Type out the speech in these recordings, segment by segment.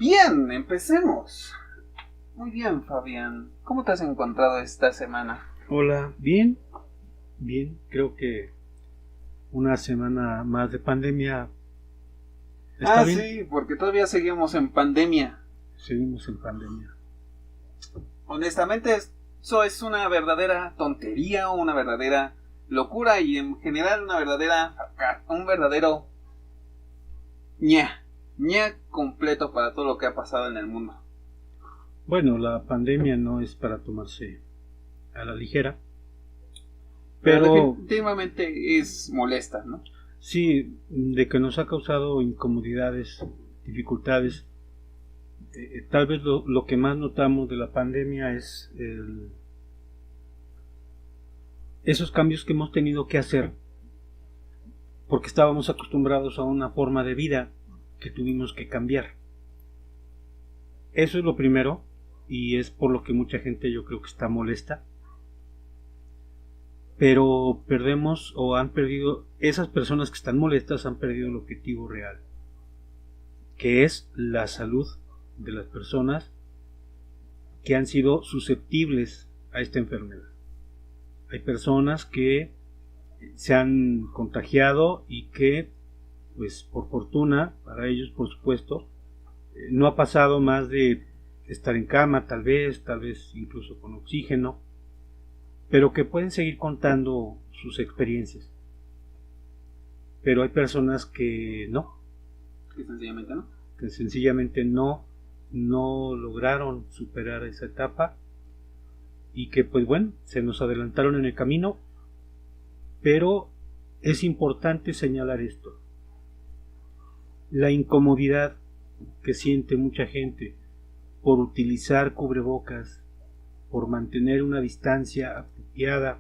Bien, empecemos. Muy bien, Fabián. ¿Cómo te has encontrado esta semana? Hola, bien, bien. Creo que una semana más de pandemia está bien. Sí, porque todavía seguimos en pandemia. Seguimos en pandemia. Honestamente, eso es una verdadera tontería o una verdadera locura y en general un verdadero ña completo para todo lo que ha pasado en el mundo. Bueno, la pandemia no es para tomarse a la ligera, pero definitivamente es molesta, ¿no? Sí, de que nos ha causado incomodidades, dificultades. Tal vez lo que más notamos de la pandemia es esos cambios que hemos tenido que hacer porque estábamos acostumbrados a una forma de vida que tuvimos que cambiar. Eso es lo primero y es por lo que mucha gente yo creo que está molesta. Pero perdemos o han perdido, esas personas que están molestas han perdido el objetivo real, que es la salud de las personas que han sido susceptibles a esta enfermedad. Hay personas que se han contagiado y que, pues por fortuna, para ellos por supuesto, no ha pasado más de estar en cama, tal vez incluso con oxígeno, pero que pueden seguir contando sus experiencias. Pero hay personas que no. Que sencillamente no lograron superar esa etapa y que pues bueno, se nos adelantaron en el camino, pero es importante señalar esto. La incomodidad que siente mucha gente por utilizar cubrebocas, por mantener una distancia apropiada,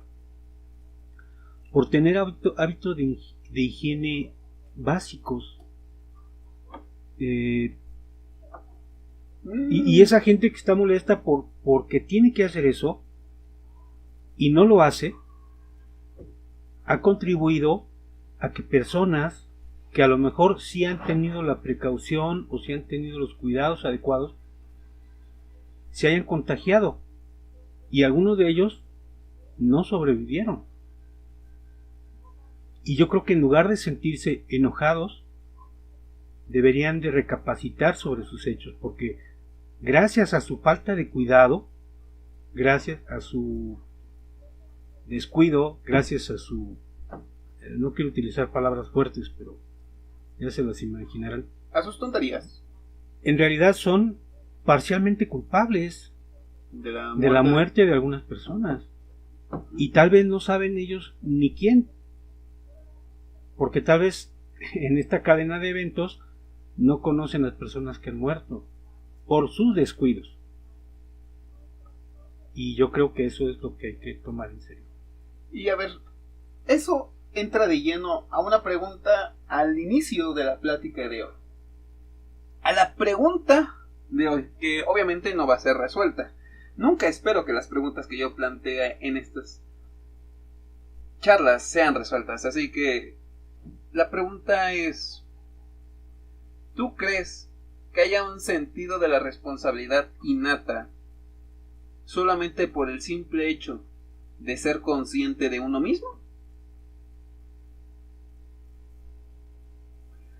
por tener hábitos de higiene básicos. Y esa gente que está molesta porque tiene que hacer eso y no lo hace, ha contribuido a que personas que a lo mejor sí han tenido la precaución o sí han tenido los cuidados adecuados se hayan contagiado y algunos de ellos no sobrevivieron. Y yo creo que en lugar de sentirse enojados deberían de recapacitar sobre sus hechos, porque gracias a su falta de cuidado, gracias a su descuido, gracias a su... no quiero utilizar palabras fuertes, pero ya se las imaginarán. A sus tonterías. En realidad son parcialmente culpables de la muerte de algunas personas. Y tal vez no saben ellos ni quién. Porque tal vez en esta cadena de eventos no conocen las personas que han muerto por sus descuidos. Y yo creo que eso es lo que hay que tomar en serio. Y a ver, eso entra de lleno a una pregunta al inicio de la plática de hoy. A la pregunta de hoy, que obviamente no va a ser resuelta. Nunca espero que las preguntas que yo plantee en estas charlas sean resueltas. Así que la pregunta es: ¿tú crees que haya un sentido de la responsabilidad innata solamente por el simple hecho de ser consciente de uno mismo?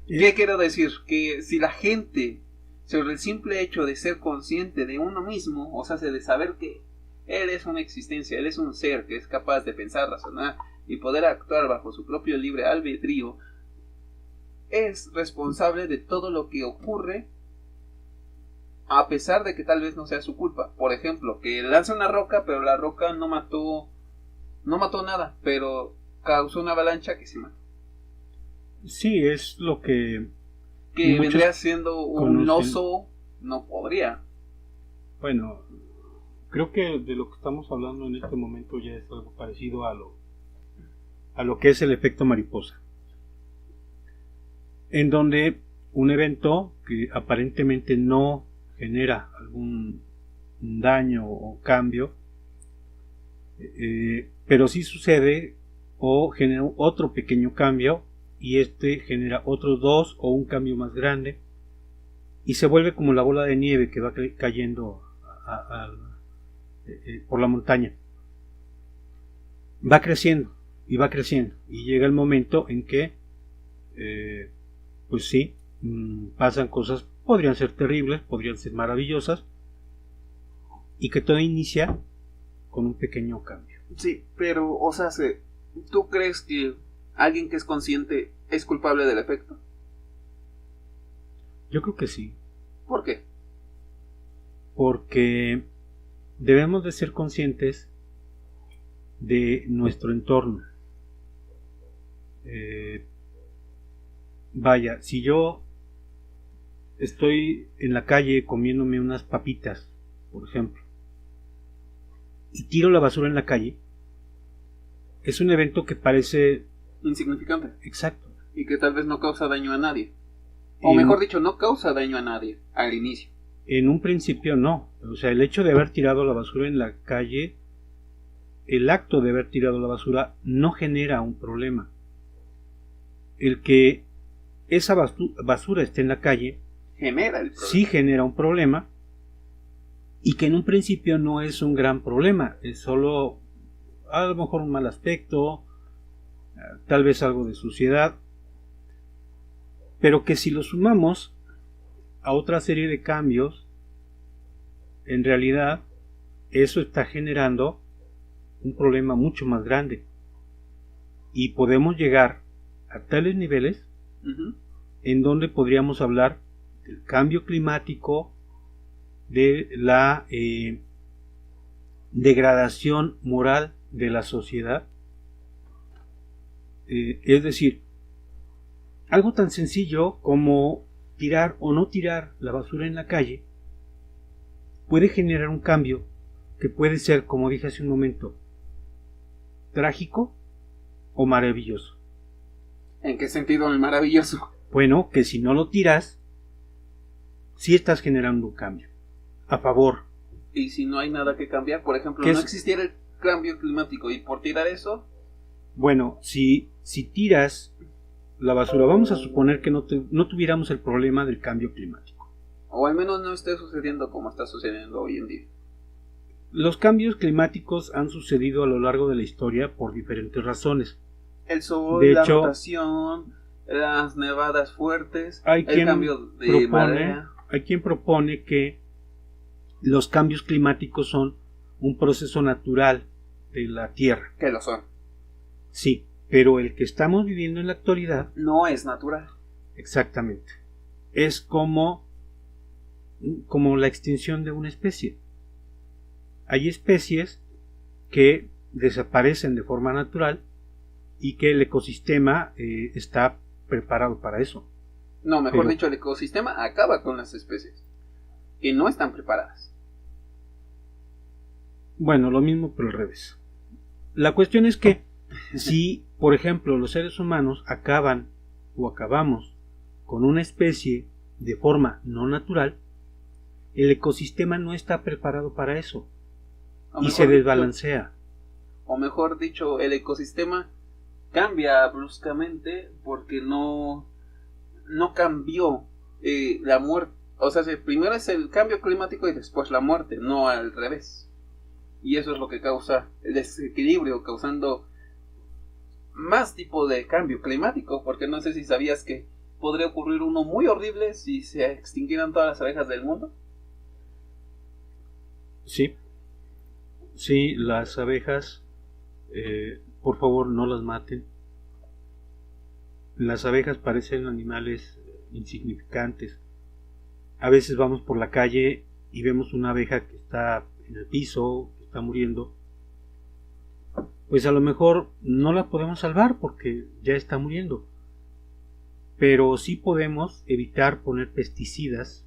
¿Qué quiero decir? Que si la gente, sobre el simple hecho de ser consciente de uno mismo, o sea, de saber que él es una existencia, él es un ser que es capaz de pensar, razonar y poder actuar bajo su propio libre albedrío, es responsable de todo lo que ocurre, a pesar de que tal vez no sea su culpa. Por ejemplo, que lanza una roca, pero la roca no mató nada, pero causó una avalancha que sí mató. Sí, es lo que vendría siendo un oso, no podría. Bueno, creo que de lo que estamos hablando en este momento ya es algo parecido a lo que es el efecto mariposa, en donde un evento que aparentemente no genera algún daño o cambio, pero sí sucede o genera otro pequeño cambio y este genera otros dos o un cambio más grande, y se vuelve como la bola de nieve que va cayendo por la montaña. Va creciendo y va creciendo y llega el momento en que pues sí, pasan cosas, podrían ser terribles, podrían ser maravillosas, y que todo inicia con un pequeño cambio. Sí, pero, o sea, ¿tú crees que alguien que es consciente es culpable del efecto? Yo creo que sí. ¿Por qué? Porque debemos de ser conscientes de nuestro entorno. Vaya, si yo estoy en la calle comiéndome unas papitas, por ejemplo, y tiro la basura en la calle, es un evento que parece insignificante. Exacto. Y que tal vez no causa daño a nadie. O mejor dicho, no causa daño a nadie al inicio. En un principio no. O sea, el hecho de haber tirado la basura en la calle, el acto de haber tirado la basura no genera un problema. El que esa basura esté en la calle genera el problema. Sí genera un problema, y que en un principio no es un gran problema, es solo a lo mejor un mal aspecto, tal vez algo de suciedad, pero que si lo sumamos a otra serie de cambios, en realidad eso está generando un problema mucho más grande, y podemos llegar a tales niveles en donde podríamos hablar del cambio climático, de la degradación moral de la sociedad. Es decir, algo tan sencillo como tirar o no tirar la basura en la calle puede generar un cambio que puede ser, como dije hace un momento, trágico o maravilloso. ¿En qué sentido el maravilloso? Bueno, que si no lo tiras, sí estás generando un cambio a favor. Y si no hay nada que cambiar, por ejemplo, no existiera el cambio climático y por tirar eso... Bueno, si tiras la basura, vamos a suponer que no tuviéramos el problema del cambio climático. O al menos no esté sucediendo como está sucediendo hoy en día. Los cambios climáticos han sucedido a lo largo de la historia por diferentes razones. El sol, la rotación, las nevadas fuertes, el cambio de marea. Hay quien propone que los cambios climáticos son un proceso natural de la Tierra. Que lo son. Sí, pero el que estamos viviendo en la actualidad no es natural. Exactamente. Es como la extinción de una especie. Hay especies que desaparecen de forma natural y que el ecosistema está preparado para eso. No, mejor dicho, el ecosistema acaba con las especies que no están preparadas. Bueno, lo mismo pero al revés. La cuestión es que si, por ejemplo, los seres humanos acabamos con una especie de forma no natural, el ecosistema no está preparado para eso y se desbalancea. O mejor dicho, el ecosistema cambia bruscamente porque no cambió la muerte. O sea, primero es el cambio climático y después la muerte, no al revés. Y eso es lo que causa el desequilibrio, causando más tipo de cambio climático, porque no sé si sabías que podría ocurrir uno muy horrible si se extinguieran todas las abejas del mundo. Sí, las abejas, por favor no las maten. Las abejas parecen animales insignificantes. A veces vamos por la calle y vemos una abeja que está en el piso, que está muriendo. Pues a lo mejor no la podemos salvar porque ya está muriendo, pero sí podemos evitar poner pesticidas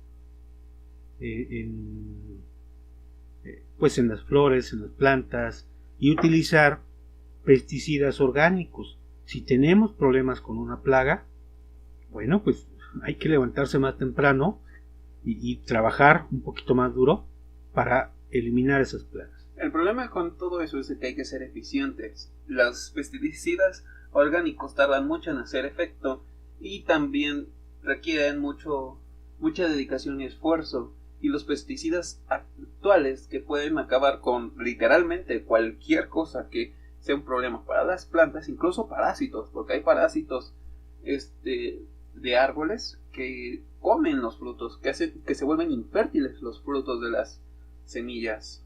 en las flores, en las plantas, y utilizar pesticidas orgánicos. Si tenemos problemas con una plaga, bueno, pues hay que levantarse más temprano y trabajar un poquito más duro para eliminar esas plagas. El problema con todo eso es que hay que ser eficientes. Los pesticidas orgánicos tardan mucho en hacer efecto y también requieren mucho mucha dedicación y esfuerzo, y los pesticidas actuales que pueden acabar con literalmente cualquier cosa que sea un problema para las plantas, incluso parásitos, porque hay parásitos de árboles que comen los frutos, que hacen que se vuelven infértiles los frutos de las semillas.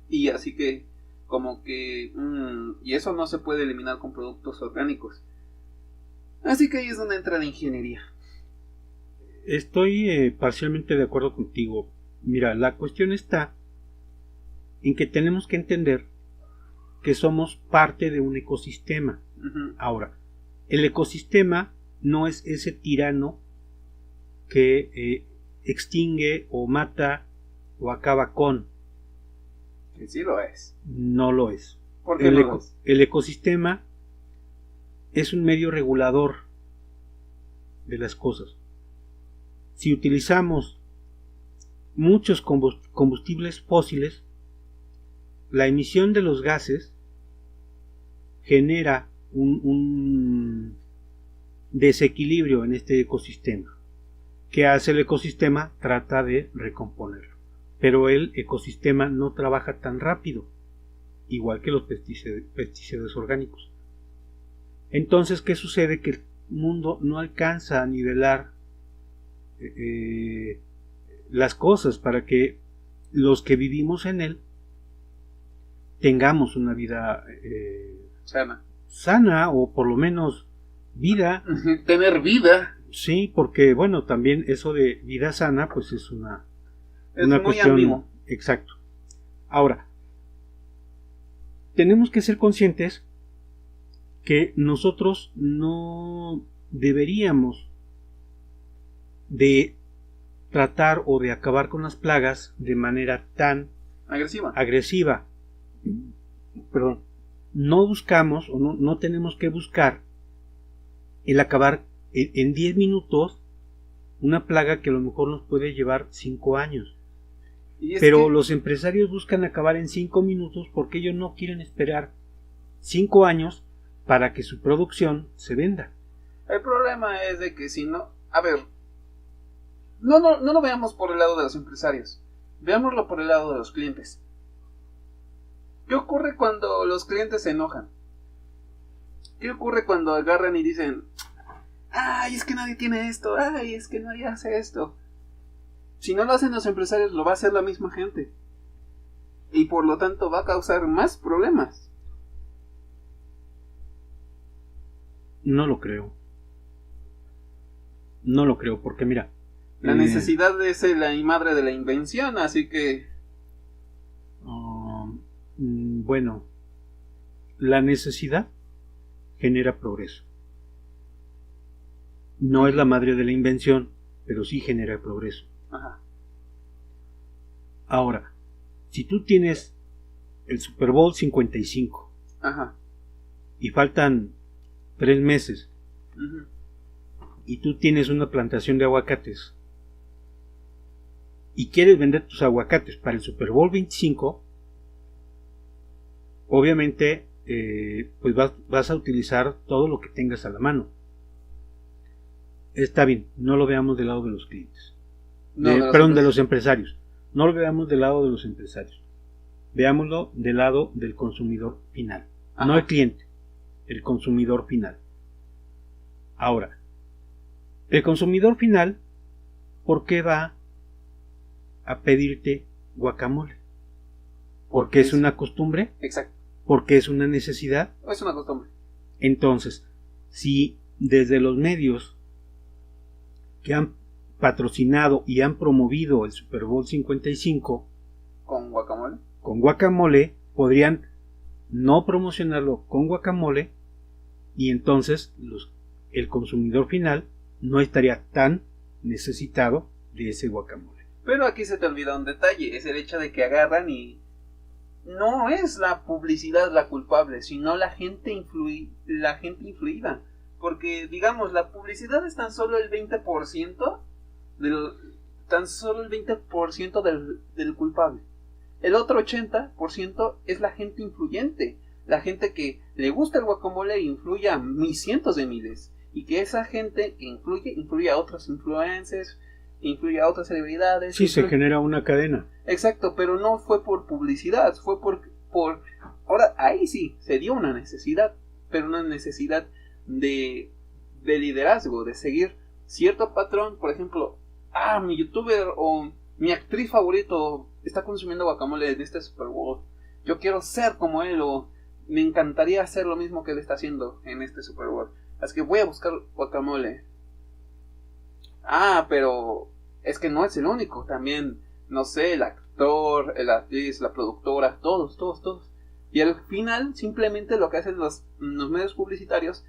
Y así que como que y eso no se puede eliminar con productos orgánicos. Así que ahí es donde entra la ingeniería. Estoy parcialmente de acuerdo contigo. Mira, la cuestión está en que tenemos que entender que somos parte de un ecosistema. Uh-huh. Ahora, el ecosistema no es ese tirano que extingue o mata o acaba con. Que sí lo es. No lo es. ¿Por qué no lo es? El ecosistema es un medio regulador de las cosas. Si utilizamos muchos combustibles fósiles, la emisión de los gases genera un desequilibrio en este ecosistema. ¿Qué hace el ecosistema? Trata de recomponerlo. Pero el ecosistema no trabaja tan rápido, igual que los pesticidas orgánicos. Entonces, ¿qué sucede? Que el mundo no alcanza a nivelar las cosas para que los que vivimos en él tengamos una vida sana, o por lo menos vida. Tener vida. Sí, porque bueno, también eso de vida sana pues es una muy cuestión ambiguo. Exacto. Ahora, tenemos que ser conscientes que nosotros no deberíamos de tratar o de acabar con las plagas de manera tan agresiva. Perdón. No buscamos o no tenemos que buscar el acabar en 10 minutos una plaga que a lo mejor nos puede llevar 5 años. Pero los empresarios buscan acabar en 5 minutos porque ellos no quieren esperar 5 años para que su producción se venda. El problema es de que si no... A ver, no lo veamos por el lado de los empresarios, veámoslo por el lado de los clientes. ¿Qué ocurre cuando los clientes se enojan? ¿Qué ocurre cuando agarran y dicen: ay, es que nadie tiene esto, ay, es que nadie hace esto? Si no lo hacen los empresarios, lo va a hacer la misma gente, y por lo tanto va a causar más problemas. No lo creo. No lo creo, porque mira, la necesidad es la madre de la invención, así que... bueno, la necesidad genera progreso. No es la madre de la invención, pero sí genera progreso. Ajá. Ahora, si tú tienes el Super Bowl 55, ajá, y faltan 3 meses, uh-huh, y tú tienes una plantación de aguacates y quieres vender tus aguacates para el Super Bowl 25, obviamente pues vas a utilizar todo lo que tengas a la mano. Está bien, no lo veamos del lado de los clientes, de los empresarios. No lo veamos del lado de los empresarios, veámoslo del lado del consumidor final. Ajá. No el cliente, el consumidor final. Ahora, el consumidor final, ¿por qué va a pedirte guacamole? ¿Porque es una costumbre? Exacto. ¿Porque es una necesidad? Es una costumbre. Entonces, si desde los medios que han patrocinado y han promovido el Super Bowl 55 con guacamole, podrían no promocionarlo con guacamole, y entonces el consumidor final no estaría tan necesitado de ese guacamole. Pero aquí se te olvida un detalle, es el hecho de que agarran y no es la publicidad la culpable, sino la gente influida. Porque, digamos, la publicidad es tan solo el 20% del culpable. El otro 80% es la gente influyente. La gente que le gusta el guacamole e influye a cientos de miles. y que esa gente que incluye a otros influencers, incluye a otras celebridades. Sí, se genera una cadena. Exacto, pero no fue por publicidad, fue por... Ahora, ahí sí, se dio una necesidad, pero una necesidad de liderazgo, de seguir cierto patrón. Por ejemplo, mi youtuber o mi actriz favorito está consumiendo guacamole en este Super Bowl, yo quiero ser como él, o me encantaría hacer lo mismo que él está haciendo en este Super Bowl, así que voy a buscar guacamole. Pero es que no es el único, también, no sé, el actor, la actriz, la productora, todos. Y al final, simplemente lo que hacen los medios publicitarios,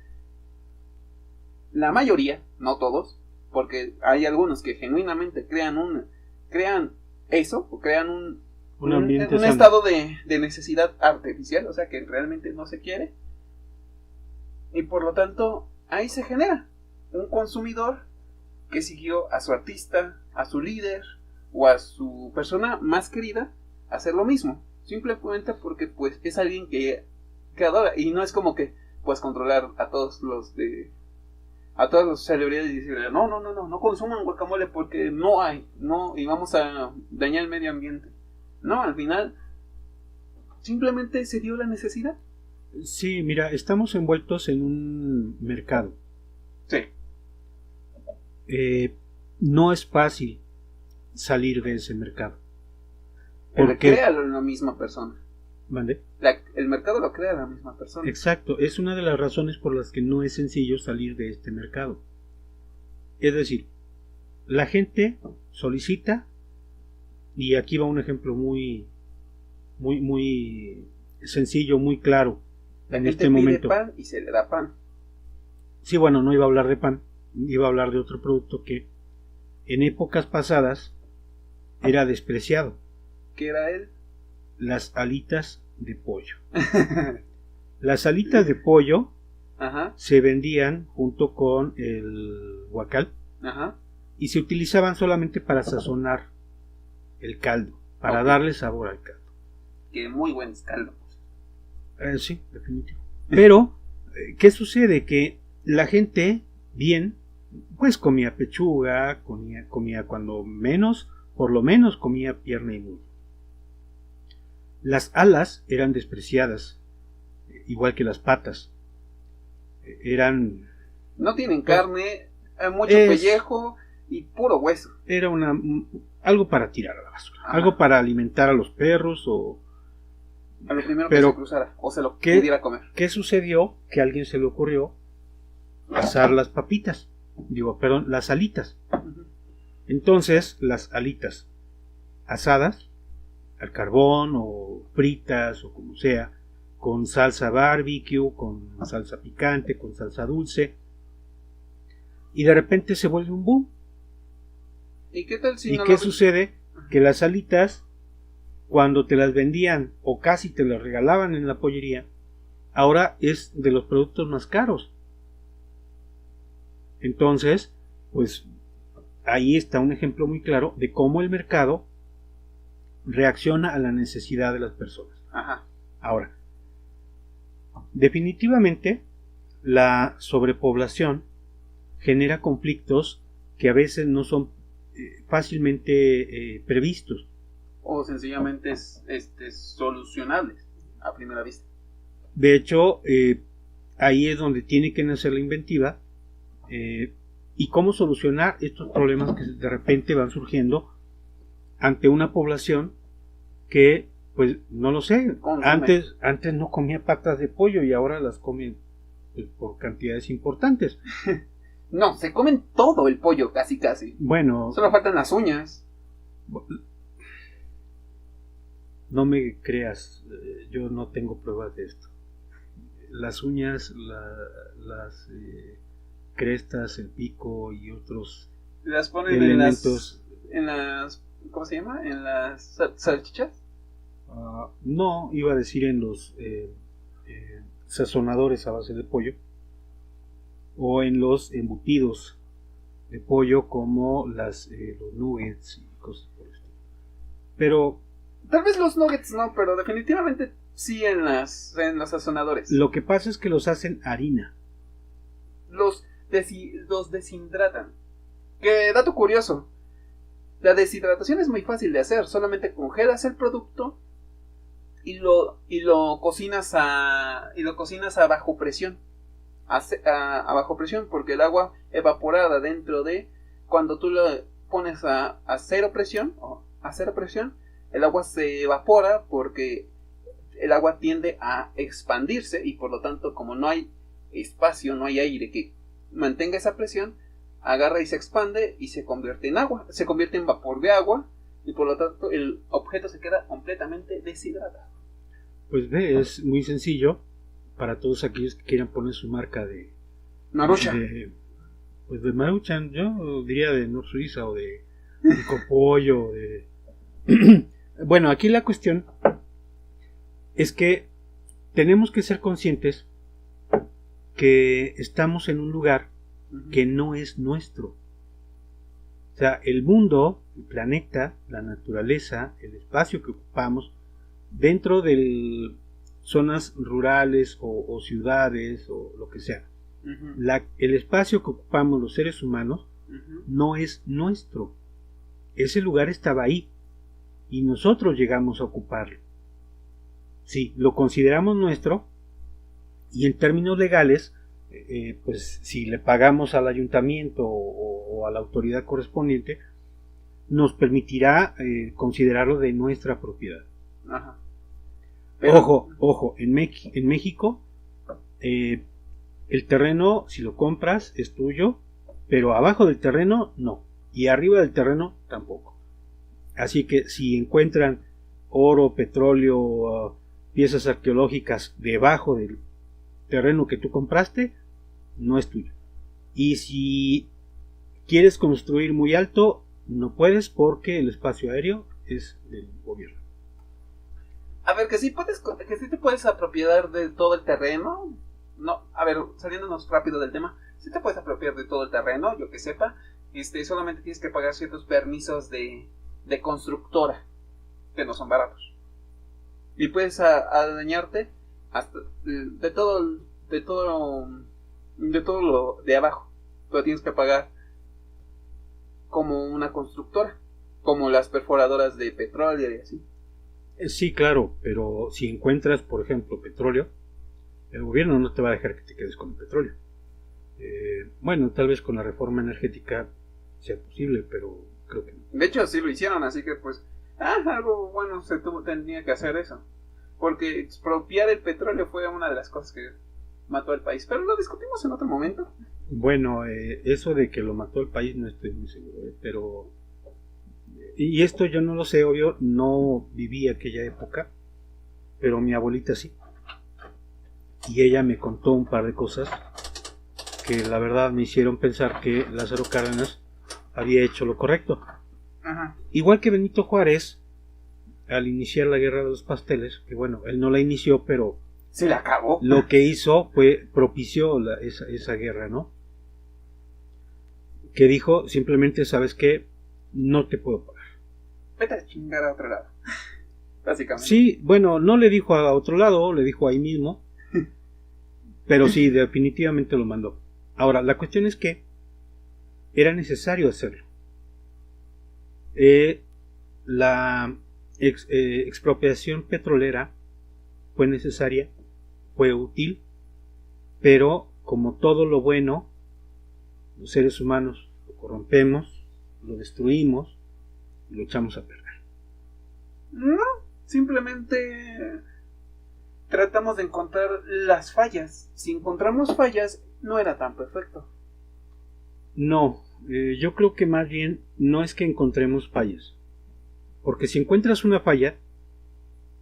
la mayoría, no todos, porque hay algunos que genuinamente crean eso, o crean un estado de necesidad artificial, o sea que realmente no se quiere, y por lo tanto ahí se genera un consumidor que siguió a su artista, a su líder o a su persona más querida hacer lo mismo, simplemente porque pues es alguien que adora, y no es como que puedes controlar a todas las celebridades y decirle no consuman guacamole porque no hay, y vamos a dañar el medio ambiente. No, al final simplemente se dio la necesidad. Sí, mira, estamos envueltos en un mercado. Sí. No es fácil salir de ese mercado. Porque crea la misma persona. ¿Mande? El mercado lo crea la misma persona. Exacto, es una de las razones por las que no es sencillo salir de este mercado. Es decir, la gente solicita, y aquí va un ejemplo muy sencillo, muy claro. La gente este momento pide pan y se le da pan. Sí, bueno, no iba a hablar de pan, iba a hablar de otro producto que en épocas pasadas era despreciado. ¿Qué era él? Las alitas de pollo. Las alitas de pollo se vendían junto con el guacal y se utilizaban solamente para sazonar el caldo, para darle sabor al caldo. Que muy buen caldo. Sí, definitivo. Pero, ¿qué sucede? Que la gente, bien, pues comía pechuga, comía cuando menos, por lo menos comía pierna y muslo. Las alas eran despreciadas, igual que las patas. No tienen carne, mucho pellejo y puro hueso. Era algo para tirar a la basura, algo para alimentar a los perros o a lo primero que se cruzara o se lo pudiera comer. ¿Qué sucedió? Que a alguien se le ocurrió asar las papitas, las alitas. Entonces, las alitas asadas al carbón o fritas o como sea, con salsa barbecue, con salsa picante, con salsa dulce, y de repente se vuelve un boom. ¿Y qué tal si ¿Y qué sucede? Que las alitas, cuando te las vendían o casi te las regalaban en la pollería, ahora es de los productos más caros. Entonces, pues ahí está un ejemplo muy claro de cómo el mercado reacciona a la necesidad de las personas. Ahora, definitivamente la sobrepoblación genera conflictos que a veces no son fácilmente previstos o sencillamente solucionables a primera vista. De hecho, ahí es donde tiene que nacer la inventiva y cómo solucionar estos problemas que de repente van surgiendo ante una población que, pues, no lo sé, antes no comía patas de pollo y ahora las comen por cantidades importantes. No, se comen todo el pollo, casi. Bueno, solo faltan las uñas. No me creas, yo no tengo pruebas de esto. Las uñas, las crestas, el pico y otros las ponen elementos en las ¿cómo se llama? ¿En las salchichas? No, iba a decir en los sazonadores a base de pollo o en los embutidos de pollo como los nuggets y cosas por el estilo. Pero tal vez los nuggets no, pero definitivamente sí en los sazonadores. Lo que pasa es que los hacen harina. los deshidratan. Que dato curioso, la deshidratación es muy fácil de hacer, solamente congelas el producto y lo cocinas a bajo presión. A bajo presión, porque el agua evaporada dentro de, cuando tú lo pones a cero presión, el agua se evapora porque el agua tiende a expandirse y por lo tanto, como no hay espacio, no hay aire que mantenga esa presión, agarra y se expande y se convierte en agua, se convierte en vapor de agua y por lo tanto el objeto se queda completamente deshidratado. Pues ve, es muy sencillo para todos aquellos que quieran poner su marca de Maruchan. Pues de Maruchan, yo diría de Nor Suiza o de Copollo. Bueno, aquí la cuestión es que tenemos que ser conscientes que estamos en un lugar que no es nuestro. O sea, el mundo, el planeta, la naturaleza, el espacio que ocupamos dentro de zonas rurales o ciudades o lo que sea, el espacio que ocupamos los seres humanos no es nuestro. Ese lugar estaba ahí y nosotros llegamos a ocuparlo. Sí, lo consideramos nuestro y en términos legales, pues si le pagamos al ayuntamiento o a la autoridad correspondiente, nos permitirá considerarlo de nuestra propiedad. Ajá. Pero, ojo, en México el terreno, si lo compras, es tuyo, pero abajo del terreno no, y arriba del terreno tampoco. Así que si encuentran oro, petróleo, piezas arqueológicas debajo del terreno que tú compraste, no es tuyo. Y si quieres construir muy alto, no puedes porque el espacio aéreo es del gobierno. A ver, que sí te puedes apropiar de todo el terreno. No, a ver, saliéndonos rápido del tema, sí te puedes apropiar de todo el terreno, yo que sepa. Solamente tienes que pagar ciertos permisos de constructora, que no son baratos. Y puedes adueñarte hasta de todo lo de abajo, pero tienes que pagar como una constructora, como las perforadoras de petróleo y así. Sí, claro, pero si encuentras, por ejemplo, petróleo, el gobierno no te va a dejar que te quedes con el petróleo. Bueno, tal vez con la reforma energética sea posible, pero creo que no. De hecho, sí lo hicieron, así que pues, algo bueno tenía que hacer eso. Porque expropiar el petróleo fue una de las cosas que mató al país. Pero lo discutimos en otro momento. Bueno, eso de que lo mató al país no estoy muy seguro, pero... Y esto yo no lo sé, obvio, no viví aquella época, pero mi abuelita sí. Y ella me contó un par de cosas que la verdad me hicieron pensar que Lázaro Cárdenas había hecho lo correcto. Ajá. Igual que Benito Juárez, al iniciar la guerra de los pasteles, que bueno, él no la inició, pero se la acabó. Lo que hizo fue propició esa guerra, ¿no? Que dijo simplemente, ¿sabes qué? No te puedo pagar. Vete a chingar a otro lado. Básicamente. Sí, bueno, no le dijo a otro lado, le dijo ahí mismo. Pero sí, definitivamente lo mandó. Ahora, la cuestión es que era necesario hacerlo. La expropiación petrolera fue necesaria, fue útil, pero como todo lo bueno, los seres humanos lo corrompemos, lo destruimos y lo echamos a perder. No, simplemente tratamos de encontrar las fallas. Si encontramos fallas, no era tan perfecto. No, yo creo que más bien no es que encontremos fallas. Porque si encuentras una falla,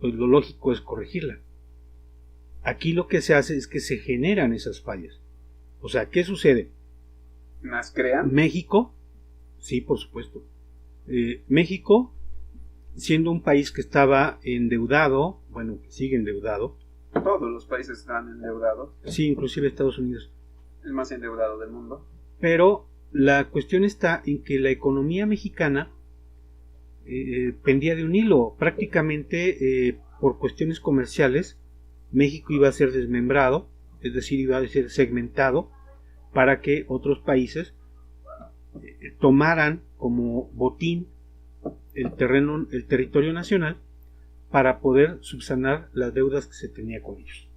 pues lo lógico es corregirla. Aquí lo que se hace es que se generan esas fallas. O sea, ¿qué sucede? ¿Las crean? México, sí, por supuesto. México, siendo un país que estaba endeudado, bueno, que sigue endeudado. Todos los países están endeudados. Sí, inclusive Estados Unidos. El más endeudado del mundo. Pero la cuestión está en que la economía mexicana pendía de un hilo. Prácticamente por cuestiones comerciales, México iba a ser desmembrado, es decir, iba a ser segmentado para que otros países tomaran como botín el territorio nacional para poder subsanar las deudas que se tenía con ellos.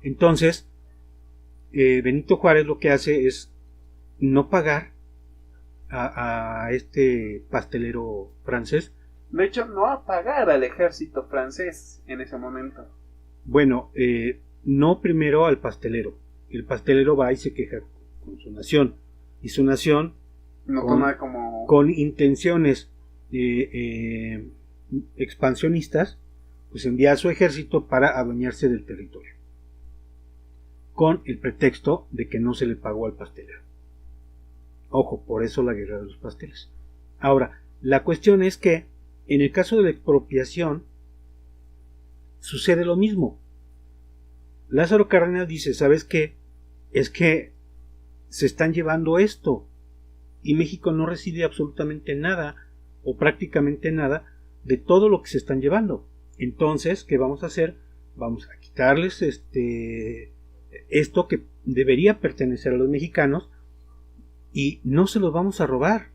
Entonces, Benito Juárez lo que hace es no pagar a este pastelero francés. De hecho, no va a pagar al ejército francés en ese momento. Bueno, no primero al pastelero. El pastelero va y se queja con su nación. Y su nación, no toma como... con intenciones expansionistas, pues envía a su ejército para adueñarse del territorio, con el pretexto de que no se le pagó al pastelero. Ojo, por eso la guerra de los pasteles. Ahora, la cuestión es que en el caso de la expropiación sucede lo mismo. Lázaro Cárdenas dice, ¿sabes qué? Es que se están llevando esto y México no recibe absolutamente nada o prácticamente nada de todo lo que se están llevando. Entonces, ¿qué vamos a hacer? Vamos a quitarles esto que debería pertenecer a los mexicanos y no se los vamos a robar,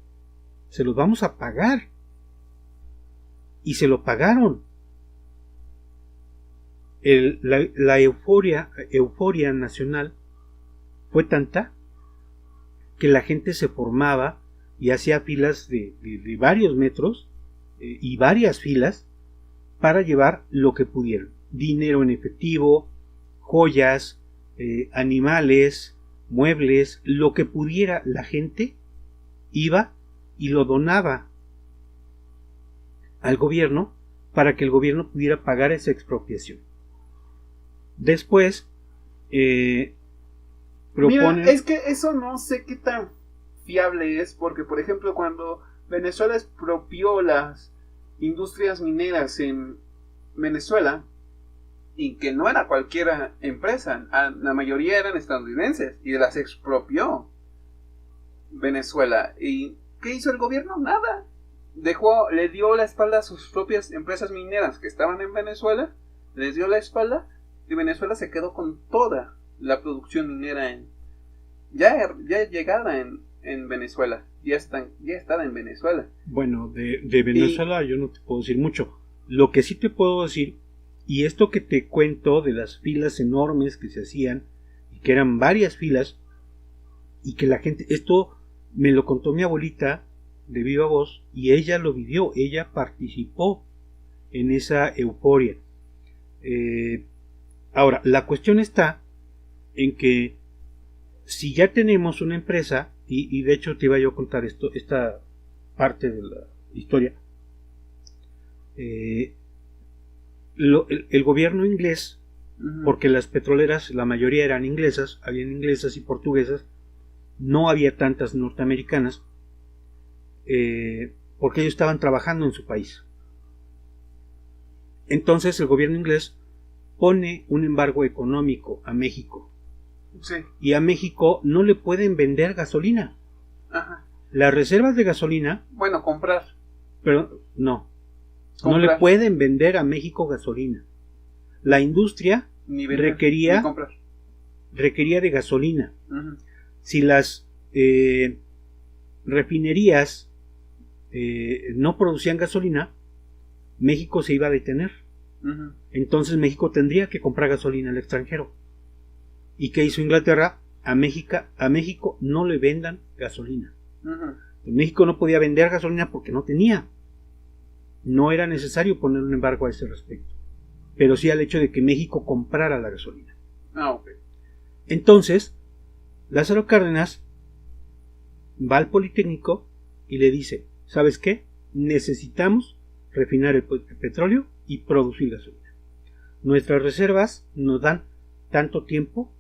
se los vamos a pagar. Y se lo pagaron. La euforia nacional fue tanta que la gente se formaba y hacía filas de varios metros y varias filas para llevar lo que pudieran: dinero en efectivo, joyas, animales, muebles, lo que pudiera. La gente iba y lo donaba al gobierno para que el gobierno pudiera pagar esa expropiación. Después proponen... Mira, es que eso no sé qué tan fiable es, porque por ejemplo cuando Venezuela expropió las industrias mineras en Venezuela, y que no era cualquier empresa, la mayoría eran estadounidenses, y las expropió Venezuela. ¿Y qué hizo el gobierno? Nada. Le dio la espalda a sus propias empresas mineras que estaban en Venezuela, les dio la espalda, y Venezuela se quedó con toda la producción minera ya llegada en Venezuela, ya estaba en Venezuela. Bueno, de Venezuela yo no te puedo decir mucho. Lo que sí te puedo decir, y esto que te cuento de las filas enormes que se hacían, y que eran varias filas, y que la gente, esto me lo contó mi abuelita de viva voz, y ella lo vivió, ella participó en esa euforia. Ahora, la cuestión está en que si ya tenemos una empresa, y de hecho te iba yo a contar esta parte de la historia, el gobierno inglés, porque las petroleras, la mayoría eran inglesas, habían inglesas y portuguesas, no había tantas norteamericanas, porque ellos estaban trabajando en su país. Entonces el gobierno inglés pone un embargo económico a México. Sí. Y a México no le pueden vender gasolina. Ajá. Las reservas de gasolina... Bueno, comprar. Pero no. Comprar. No le pueden vender a México gasolina. La industria ni vender, requería ni comprar. Requería de gasolina. Uh-huh. Si las refinerías no producían gasolina, México se iba a detener. Uh-huh. Entonces México tendría que comprar gasolina al extranjero. ¿Y qué hizo Inglaterra? A México no le vendan gasolina. Uh-huh. México no podía vender gasolina porque no tenía. No era necesario poner un embargo a ese respecto, pero sí al hecho de que México comprara la gasolina. Okay. Entonces Lázaro Cárdenas va al Politécnico y le dice: ¿sabes qué? Necesitamos refinar el petróleo y producir gasolina. Nuestras reservas nos dan tanto tiempo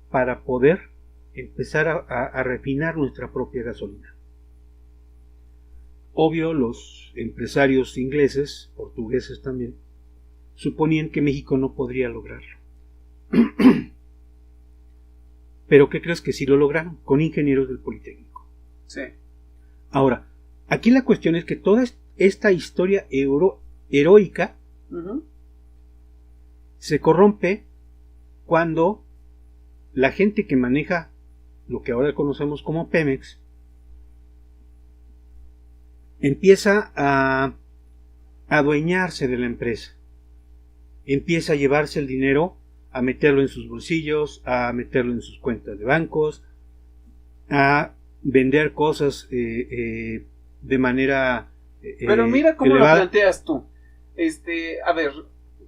para poder empezar a refinar nuestra propia gasolina. Obvio, los empresarios ingleses, portugueses también, suponían que México no podría lograrlo. Pero ¿qué crees? Que sí lo lograron, con ingenieros del Politécnico. Sí. Ahora, aquí la cuestión es que toda esta historia heroica uh-huh. se corrompe cuando la gente que maneja lo que ahora conocemos como Pemex empieza a adueñarse de la empresa, empieza a llevarse el dinero, a meterlo en sus bolsillos, a meterlo en sus cuentas de bancos, a vender cosas de manera pero mira cómo elevada. lo planteas tú. A ver,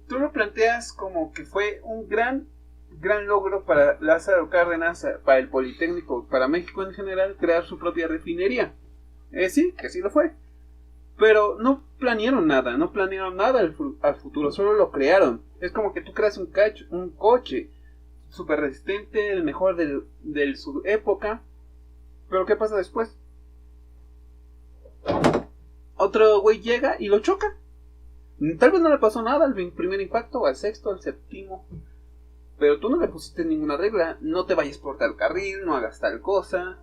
tú lo planteas como que fue un gran logro para Lázaro Cárdenas, para el Politécnico, para México en general, crear su propia refinería. Sí, que sí lo fue. Pero no planearon nada al futuro, solo lo crearon. Es como que tú creas un coche súper resistente, el mejor de su época. Pero ¿qué pasa después? Otro güey llega y lo choca. Tal vez no le pasó nada al primer impacto, al sexto, al séptimo. Pero tú no le pusiste ninguna regla. No te vayas por tal carril, no hagas tal cosa.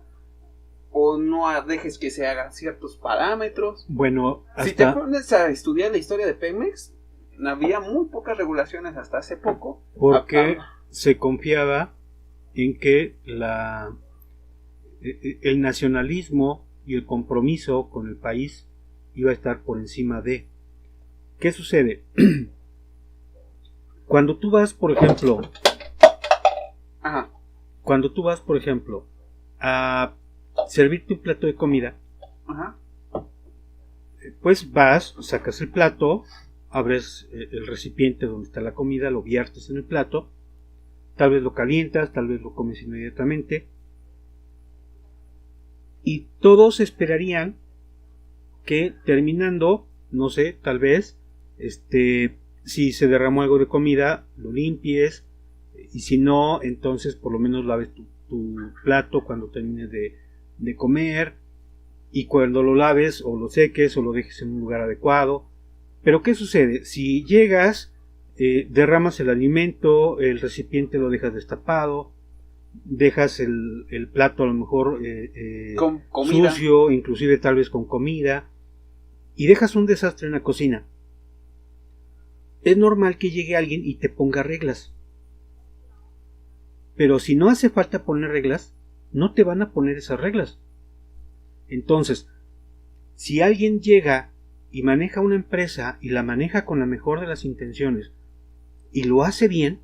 O no dejes que se hagan ciertos parámetros. Bueno, si te pones a estudiar la historia de Pemex, había muy pocas regulaciones hasta hace poco. Porque se confiaba en que el nacionalismo y el compromiso con el país iba a estar por encima de. ¿Qué sucede? Cuando tú vas, por ejemplo, a servirte un plato de comida, ajá, pues vas, sacas el plato, abres el recipiente donde está la comida, lo viertes en el plato, tal vez lo calientas, tal vez lo comes inmediatamente, y todos esperarían que terminando, no sé, tal vez, si se derramó algo de comida, lo limpies, y si no, entonces por lo menos laves tu plato cuando termines de comer, y cuando lo laves o lo seques o lo dejes en un lugar adecuado. Pero ¿qué sucede? Si llegas, derramas el alimento, el recipiente lo dejas destapado, dejas el plato a lo mejor con comida, sucio, inclusive tal vez con comida, y dejas un desastre en la cocina. Es normal que llegue alguien y te ponga reglas. Pero si no hace falta poner reglas, no te van a poner esas reglas. Entonces, si alguien llega y maneja una empresa y la maneja con la mejor de las intenciones y lo hace bien,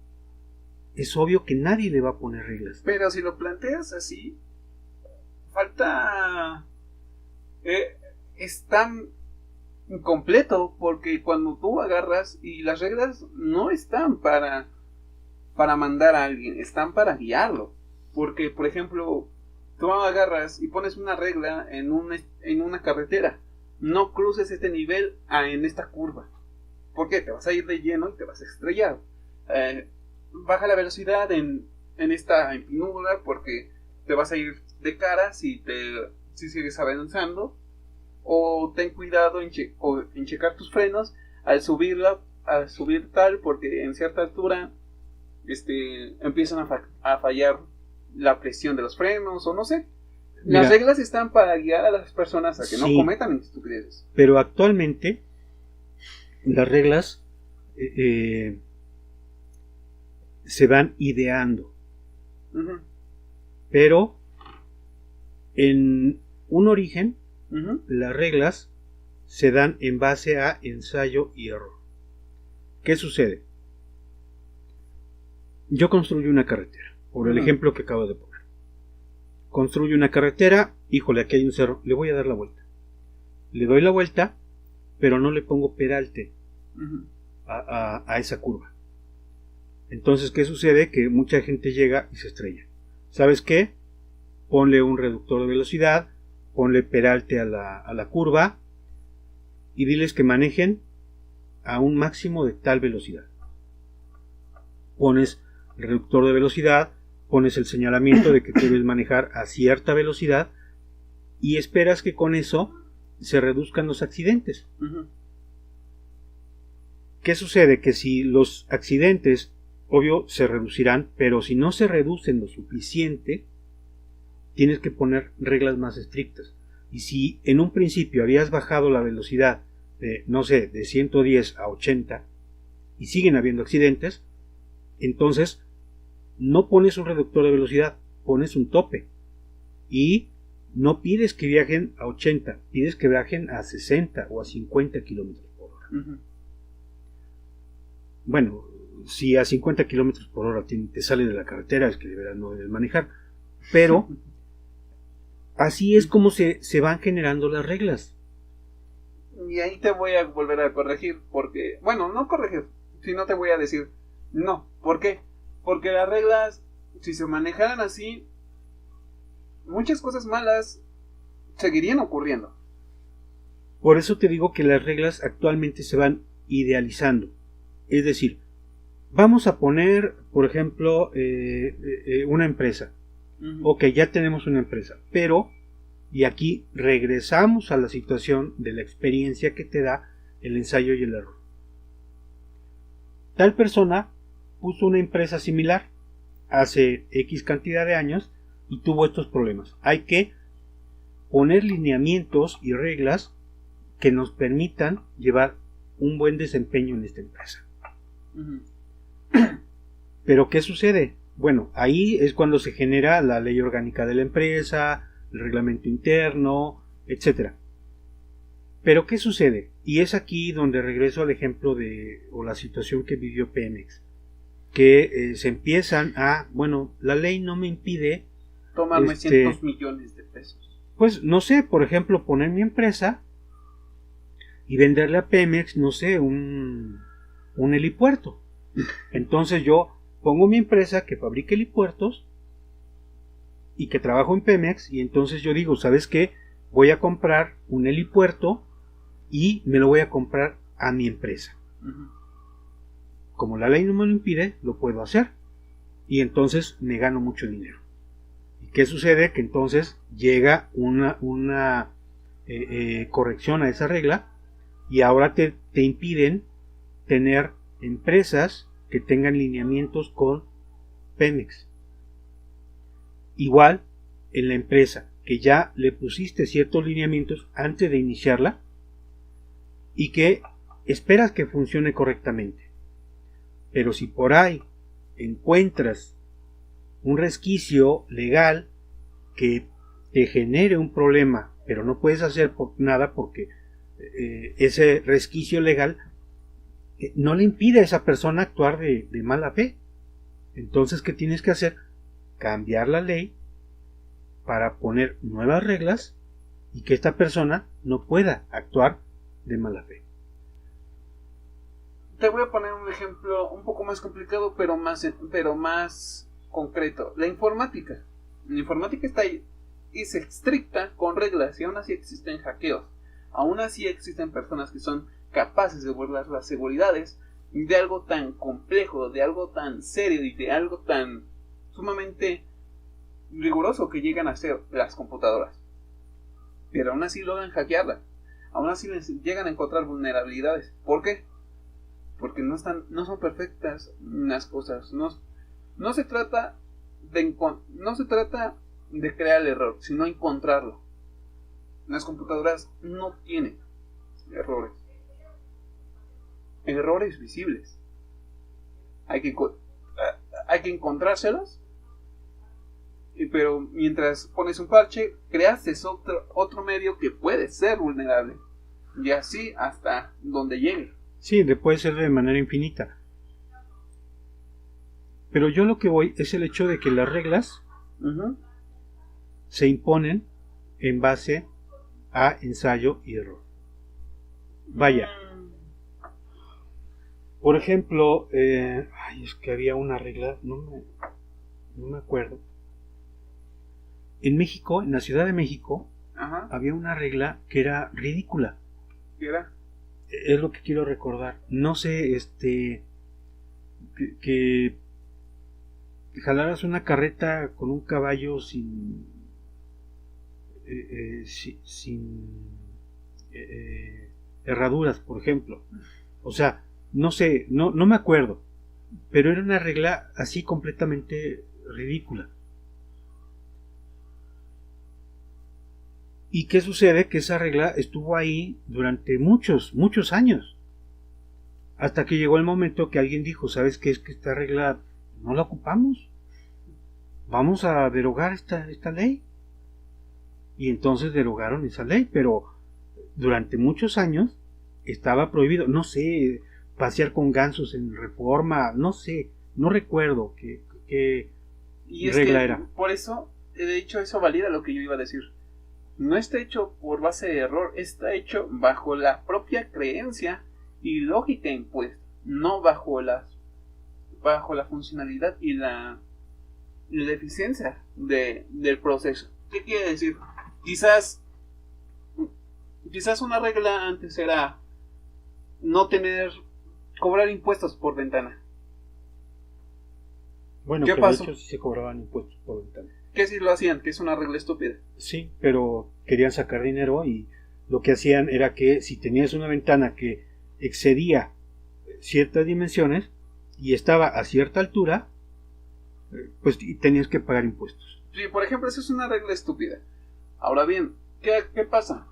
es obvio que nadie le va a poner reglas. Pero si lo planteas así, falta... es tan incompleto, porque cuando tú agarras y las reglas no están para mandar a alguien, están para guiarlo. Porque, por ejemplo, tú agarras y pones una regla en una carretera: no cruces este nivel en esta curva. ¿Por qué? Te vas a ir de lleno y te vas a estrellar. Baja la velocidad en esta empinura porque te vas a ir de cara si sigues avanzando. O ten cuidado en checar tus frenos al subir tal, porque en cierta altura empiezan a fallar la presión de los frenos, o no sé. Mira, las reglas están para guiar a las personas a que no cometan estupideces. Pero actualmente las reglas se van ideando. Uh-huh. Pero en un origen, uh-huh, las reglas se dan en base a ensayo y error. ¿Qué sucede? Yo construyo una carretera, por el ejemplo que acabo de poner. Construyo una carretera, híjole, aquí hay un cerro, le voy a dar la vuelta. Le doy la vuelta, pero no le pongo peralte uh-huh, a esa curva. Entonces, ¿qué sucede? Que mucha gente llega y se estrella. ¿Sabes qué? Ponle un reductor de velocidad, ponle peralte a la curva y diles que manejen a un máximo de tal velocidad. Pones el reductor de velocidad, pones el señalamiento de que debes manejar a cierta velocidad y esperas que con eso se reduzcan los accidentes. uh-huh. ¿Qué sucede? Que si los accidentes, obvio, se reducirán, pero si no se reducen lo suficiente, tienes que poner reglas más estrictas. Y si en un principio habías bajado la velocidad de, no sé, de 110 a 80 y siguen habiendo accidentes, entonces no pones un reductor de velocidad, pones un tope. Y no pides que viajen a 80, pides que viajen a 60 o a 50 kilómetros por hora. Ujú. Bueno, si a 50 kilómetros por hora te salen de la carretera, es que de verdad no debes manejar. Pero así es como se van generando las reglas. Y ahí te voy a volver a corregir, porque, bueno, no corregir, sino te voy a decir, no. ¿Por qué? Porque las reglas, si se manejaran así, muchas cosas malas seguirían ocurriendo. Por eso te digo que las reglas actualmente se van idealizando. Es decir, vamos a poner, por ejemplo, una empresa. Uh-huh. Ok, ya tenemos una empresa, pero, y aquí regresamos a la situación de la experiencia que te da el ensayo y el error. Tal persona puso una empresa similar hace X cantidad de años y tuvo estos problemas. Hay que poner lineamientos y reglas que nos permitan llevar un buen desempeño en esta empresa. Uh-huh. Pero ¿qué sucede? Bueno, ahí es cuando se genera la ley orgánica de la empresa, el reglamento interno, etc. Pero ¿qué sucede? Y es aquí donde regreso al ejemplo o la situación que vivió Pemex, que se empiezan a, bueno, la ley no me impide tomarme 100 millones de pesos. Pues no sé, por ejemplo, poner mi empresa y venderle a Pemex, no sé, un helipuerto. Entonces yo pongo mi empresa que fabrique helipuertos y que trabajo en Pemex, y entonces yo digo, ¿sabes qué? Voy a comprar un helipuerto y me lo voy a comprar a mi empresa. Uh-huh. Como la ley no me lo impide, lo puedo hacer. Y entonces me gano mucho dinero. ¿Y qué sucede? Que entonces llega una corrección a esa regla y ahora te impiden tener empresas que tengan lineamientos con Pemex. Igual en la empresa que ya le pusiste ciertos lineamientos antes de iniciarla y que esperas que funcione correctamente. Pero si por ahí encuentras un resquicio legal que te genere un problema, pero no puedes hacer nada porque ese resquicio legal no le impide a esa persona actuar de mala fe. Entonces, ¿qué tienes que hacer? Cambiar la ley para poner nuevas reglas y que esta persona no pueda actuar de mala fe. Te voy a poner un ejemplo un poco más complicado, pero más concreto. La informática. La informática está ahí, es estricta con reglas y aún así existen hackeos. Aún así existen personas que son capaces de burlar las seguridades de algo tan complejo, de algo tan serio y de algo tan sumamente riguroso que llegan a ser las computadoras. Pero aún así logran hackearlas. Aún así les llegan a encontrar vulnerabilidades. ¿Por qué? Porque no son perfectas las cosas. No se trata de crear el error, sino encontrarlo. Las computadoras no tienen errores visibles. Hay que encontrárselos, pero mientras pones un parche, creaste otro medio que puede ser vulnerable, y así hasta donde llegue. Sí, puede ser de manera infinita. Pero yo lo que voy es el hecho de que las reglas uh-huh. se imponen en base a ensayo y error. Vaya. Por ejemplo, es que había una regla, no me acuerdo. En México, en la Ciudad de México, Ajá. había una regla que era ridícula. ¿Qué era? Es lo que quiero recordar. No sé, que jalaras una carreta con un caballo sin herraduras, por ejemplo. O sea, no sé, no me acuerdo, pero era una regla así completamente ridícula. ¿Y qué sucede? Que esa regla estuvo ahí durante muchos años. Hasta que llegó el momento que alguien dijo, ¿sabes qué? Es que esta regla no la ocupamos. vamos a derogar esta ley. Y entonces derogaron esa ley, pero durante muchos años estaba prohibido, no sé, pasear con gansos en Reforma, no sé, no recuerdo qué y regla era. Por eso, de hecho, eso valida lo que yo iba a decir. No está hecho por base de error, está hecho bajo la propia creencia y lógica impuesta, no bajo la funcionalidad y la eficiencia del proceso. ¿Qué quiere decir? Quizás una regla antes era no cobrar impuestos por ventana. Bueno, ¿qué pasó? De hecho sí se cobraban impuestos por ventana. ¿Qué si lo hacían? Que es una regla estúpida. Sí, pero querían sacar dinero y lo que hacían era que si tenías una ventana que excedía ciertas dimensiones y estaba a cierta altura, pues tenías que pagar impuestos. Sí, por ejemplo, eso es una regla estúpida. Ahora bien, ¿qué pasa?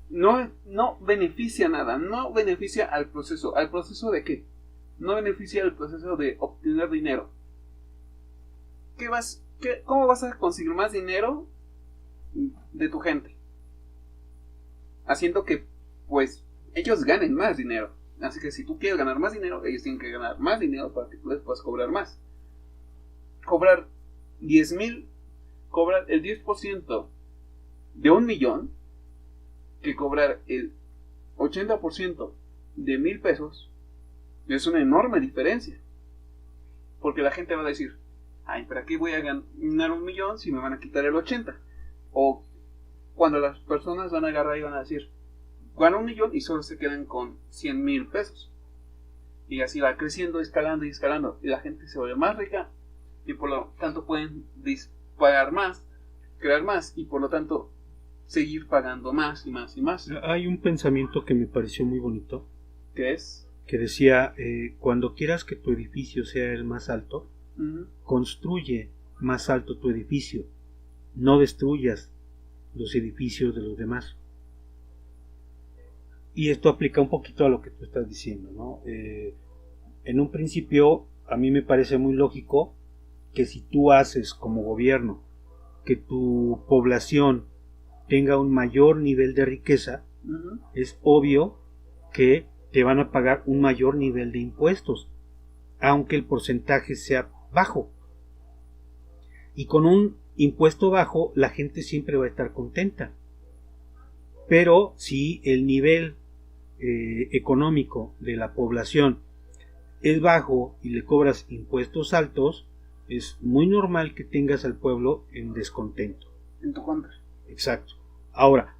No beneficia nada, no beneficia al proceso. ¿Al proceso de qué? No beneficia al proceso de obtener dinero. ¿Cómo vas a conseguir más dinero de tu gente? Haciendo que, pues, ellos ganen más dinero. Así que si tú quieres ganar más dinero, ellos tienen que ganar más dinero para que tú les puedas cobrar más. Cobrar 10,000, cobrar el 10% de 1,000,000, que cobrar el 80% de 1,000 pesos, es una enorme diferencia. Porque la gente va a decir, ay, ¿para qué voy a ganar 1,000,000 si me van a quitar el 80? O cuando las personas van a agarrar y van a decir, gano 1,000,000 y solo se quedan con 100,000 pesos. Y así va creciendo, escalando y escalando. Y la gente se vuelve más rica y por lo tanto pueden pagar más, crear más y por lo tanto seguir pagando más y más y más. Hay un pensamiento que me pareció muy bonito. ¿Qué es? Que decía, cuando quieras que tu edificio sea el más alto, construye más alto tu edificio, no destruyas los edificios de los demás. Y esto aplica un poquito a lo que tú estás diciendo, ¿no? En un principio a mí me parece muy lógico que si tú haces como gobierno que tu población tenga un mayor nivel de riqueza, es obvio que te van a pagar un mayor nivel de impuestos, aunque el porcentaje sea bajo. Y con un impuesto bajo la gente siempre va a estar contenta. Pero si el nivel económico de la población es bajo y le cobras impuestos altos, es muy normal que tengas al pueblo en descontento. En tu contra. Exacto. Ahora,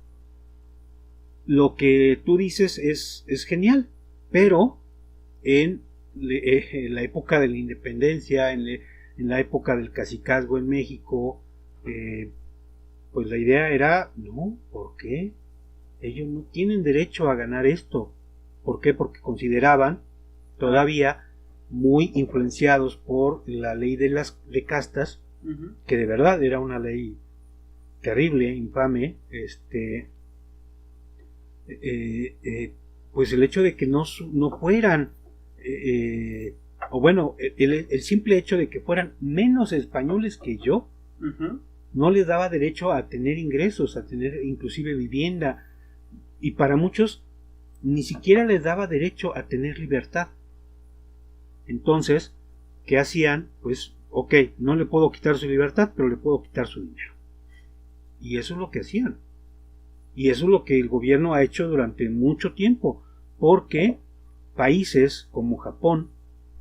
lo que tú dices es genial, pero en la época de la independencia, en la época del cacicazgo en México, pues la idea era, no, ¿por qué? Ellos no tienen derecho a ganar esto. ¿Por qué? Porque consideraban, todavía muy influenciados por la ley de castas, que de verdad era una ley terrible, infame, pues el hecho de que no fueran, o bueno, el simple hecho de que fueran menos españoles que yo, no les daba derecho a tener ingresos, a tener inclusive vivienda, y para muchos ni siquiera les daba derecho a tener libertad. Entonces, ¿qué hacían? Pues, ok, no le puedo quitar su libertad, pero le puedo quitar su dinero. Y eso es lo que hacían. Y eso es lo que el gobierno ha hecho durante mucho tiempo, porque países como Japón,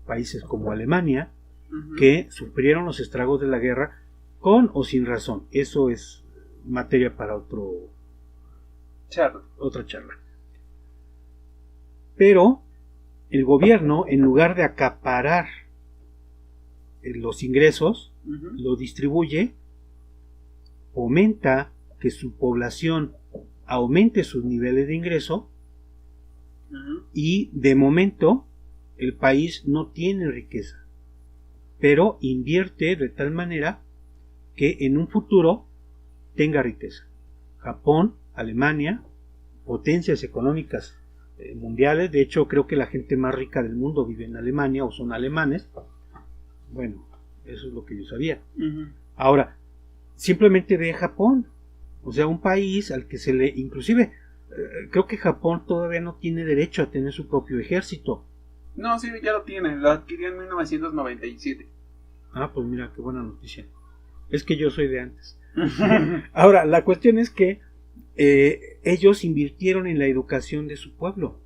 países como Alemania, que sufrieron los estragos de la guerra con o sin razón, eso es materia para otra charla. Pero el gobierno, en lugar de acaparar los ingresos, lo distribuye, fomenta que su población aumente sus niveles de ingreso, y de momento el país no tiene riqueza, pero invierte de tal manera que en un futuro tenga riqueza. Japón, Alemania, potencias económicas mundiales, de hecho creo que la gente más rica del mundo vive en Alemania o son alemanes. Bueno, eso es lo que yo sabía. Ahora, simplemente ve Japón, o sea, un país al que se le, inclusive, creo que Japón todavía no tiene derecho a tener su propio ejército. No, sí, ya lo tiene, lo adquirió en 1997. Ah, pues mira, qué buena noticia. Es que yo soy de antes. Ahora, la cuestión es que ellos invirtieron en la educación de su pueblo.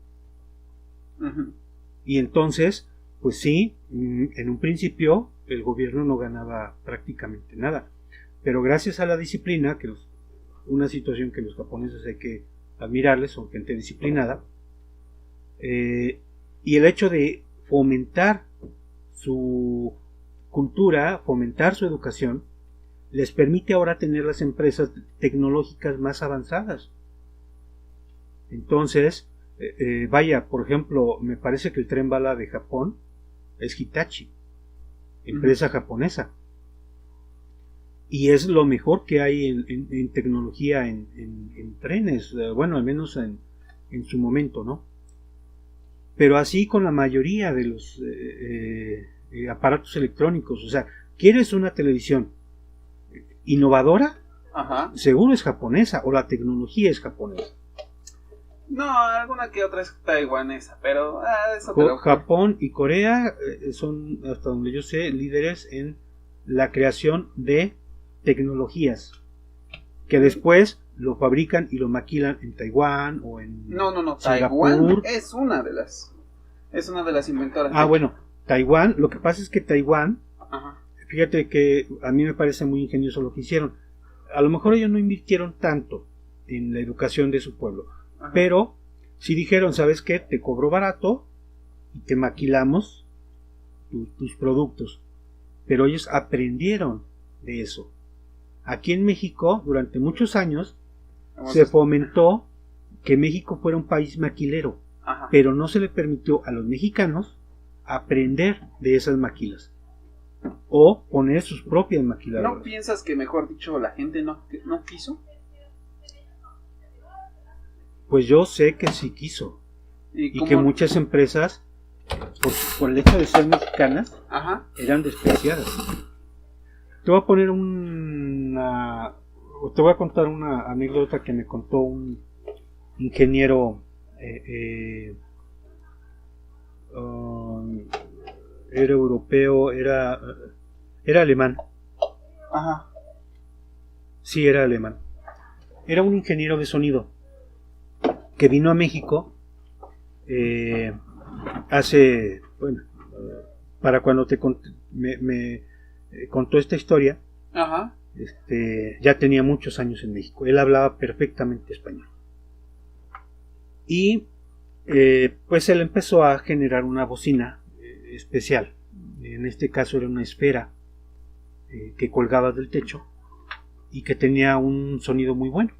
Uh-huh. Y entonces, pues sí, en un principio el gobierno no ganaba prácticamente nada. Pero gracias a la disciplina, una situación que los japoneses hay que admirarles, son gente disciplinada, y el hecho de fomentar su cultura, fomentar su educación, les permite ahora tener las empresas tecnológicas más avanzadas. Entonces, vaya, por ejemplo, me parece que el tren bala de Japón es Hitachi, empresa japonesa. Y es lo mejor que hay en tecnología en trenes, bueno, al menos en su momento, ¿no? Pero así con la mayoría de los aparatos electrónicos. O sea, ¿quieres una televisión innovadora? Ajá. Seguro es japonesa, o la tecnología es japonesa. No, alguna que otra es taiwanesa, pero eso Japón y Corea son, hasta donde yo sé, líderes en la creación de tecnologías que después lo fabrican y lo maquilan en Taiwán o en No, Singapur. Taiwán es una de las inventoras. Bueno, Taiwán, lo que pasa es que Taiwán, ajá, fíjate que a mí me parece muy ingenioso lo que hicieron. A lo mejor ellos no invirtieron tanto en la educación de su pueblo, ajá, pero sí dijeron, ¿sabes qué? Te cobro barato y te maquilamos tus productos. Pero ellos aprendieron de eso. Aquí en México, durante muchos años, se fomentó que México fuera un país maquilero, ajá, pero no se le permitió a los mexicanos aprender de esas maquilas o poner sus propias maquiladoras. ¿No piensas que, mejor dicho, la gente no quiso? Pues yo sé que sí quiso. Y que muchas empresas, por el hecho de ser mexicanas, ajá, eran despreciadas. Te voy a poner te voy a contar una anécdota que me contó un ingeniero era europeo, era alemán. Ajá. Sí, era alemán. Era un ingeniero de sonido que vino a México hace, bueno, para cuando me contó esta historia, ajá, ya tenía muchos años en México. Él hablaba perfectamente español. Y pues él empezó a generar una bocina especial. En este caso era una esfera que colgaba del techo y que tenía un sonido muy bueno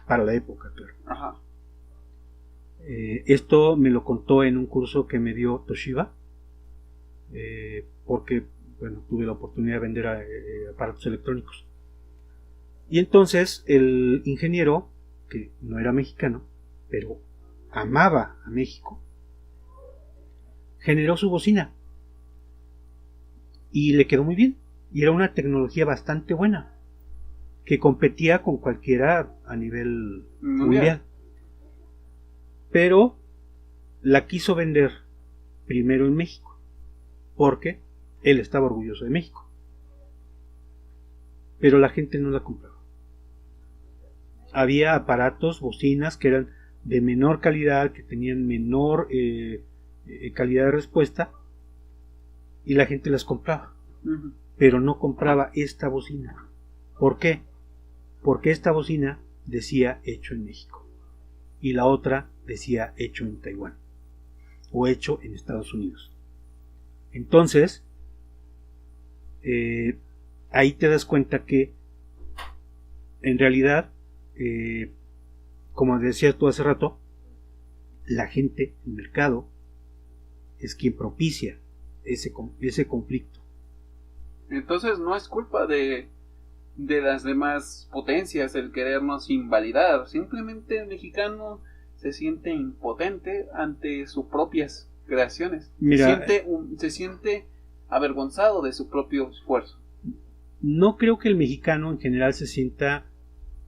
para la época, claro. Ajá. Esto me lo contó en un curso que me dio Toshiba, porque bueno, tuve la oportunidad de vender aparatos electrónicos. Y entonces el ingeniero, que no era mexicano, pero amaba a México, generó su bocina y le quedó muy bien. Y era una tecnología bastante buena que competía con cualquiera a nivel mundial. Pero la quiso vender primero en México porque él estaba orgulloso de México, pero la gente no la compraba. Había aparatos, bocinas que eran de menor calidad, que tenían menor calidad de respuesta, y la gente las compraba, uh-huh, pero no compraba esta bocina. ¿Por qué? Porque esta bocina decía hecho en México y la otra decía hecho en Taiwán o hecho en Estados Unidos. Entonces ahí te das cuenta que en realidad, como decías tú hace rato, la gente, el mercado, es quien propicia ese conflicto. Entonces no es culpa de las demás potencias el querernos invalidar. Simplemente el mexicano se siente impotente ante sus propias creaciones. Mira, se siente avergonzado de su propio esfuerzo. no creo que el mexicano en general se sienta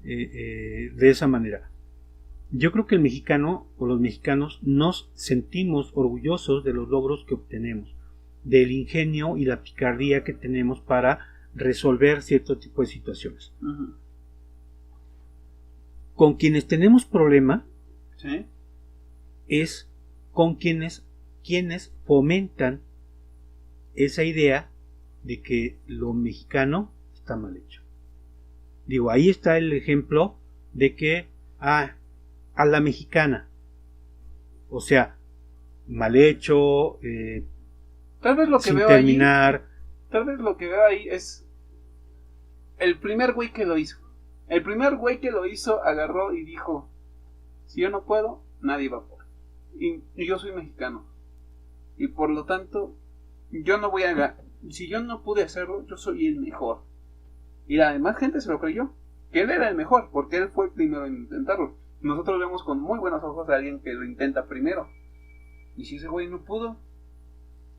de esa manera. Yo creo que el mexicano o los mexicanos nos sentimos orgullosos de los logros que obtenemos, del ingenio y la picardía que tenemos para resolver cierto tipo de situaciones. Ujú. Con quienes tenemos problema Sí. es con quienes fomentan esa idea de que lo mexicano está mal hecho. Digo, ahí está el ejemplo de que a la mexicana, o sea, mal hecho, Tal vez lo que sin veo terminar. tal vez lo que veo ahí es el primer güey que lo hizo. El primer güey que lo hizo agarró y dijo, si yo no puedo, nadie va a poder. Y yo soy mexicano. Y por lo tanto, yo no voy a... Si yo no pude hacerlo, yo soy el mejor. Y la demás gente se lo creyó. Que él era el mejor, porque él fue el primero en intentarlo. Nosotros vemos con muy buenos ojos a alguien que lo intenta primero. Y si ese güey no pudo,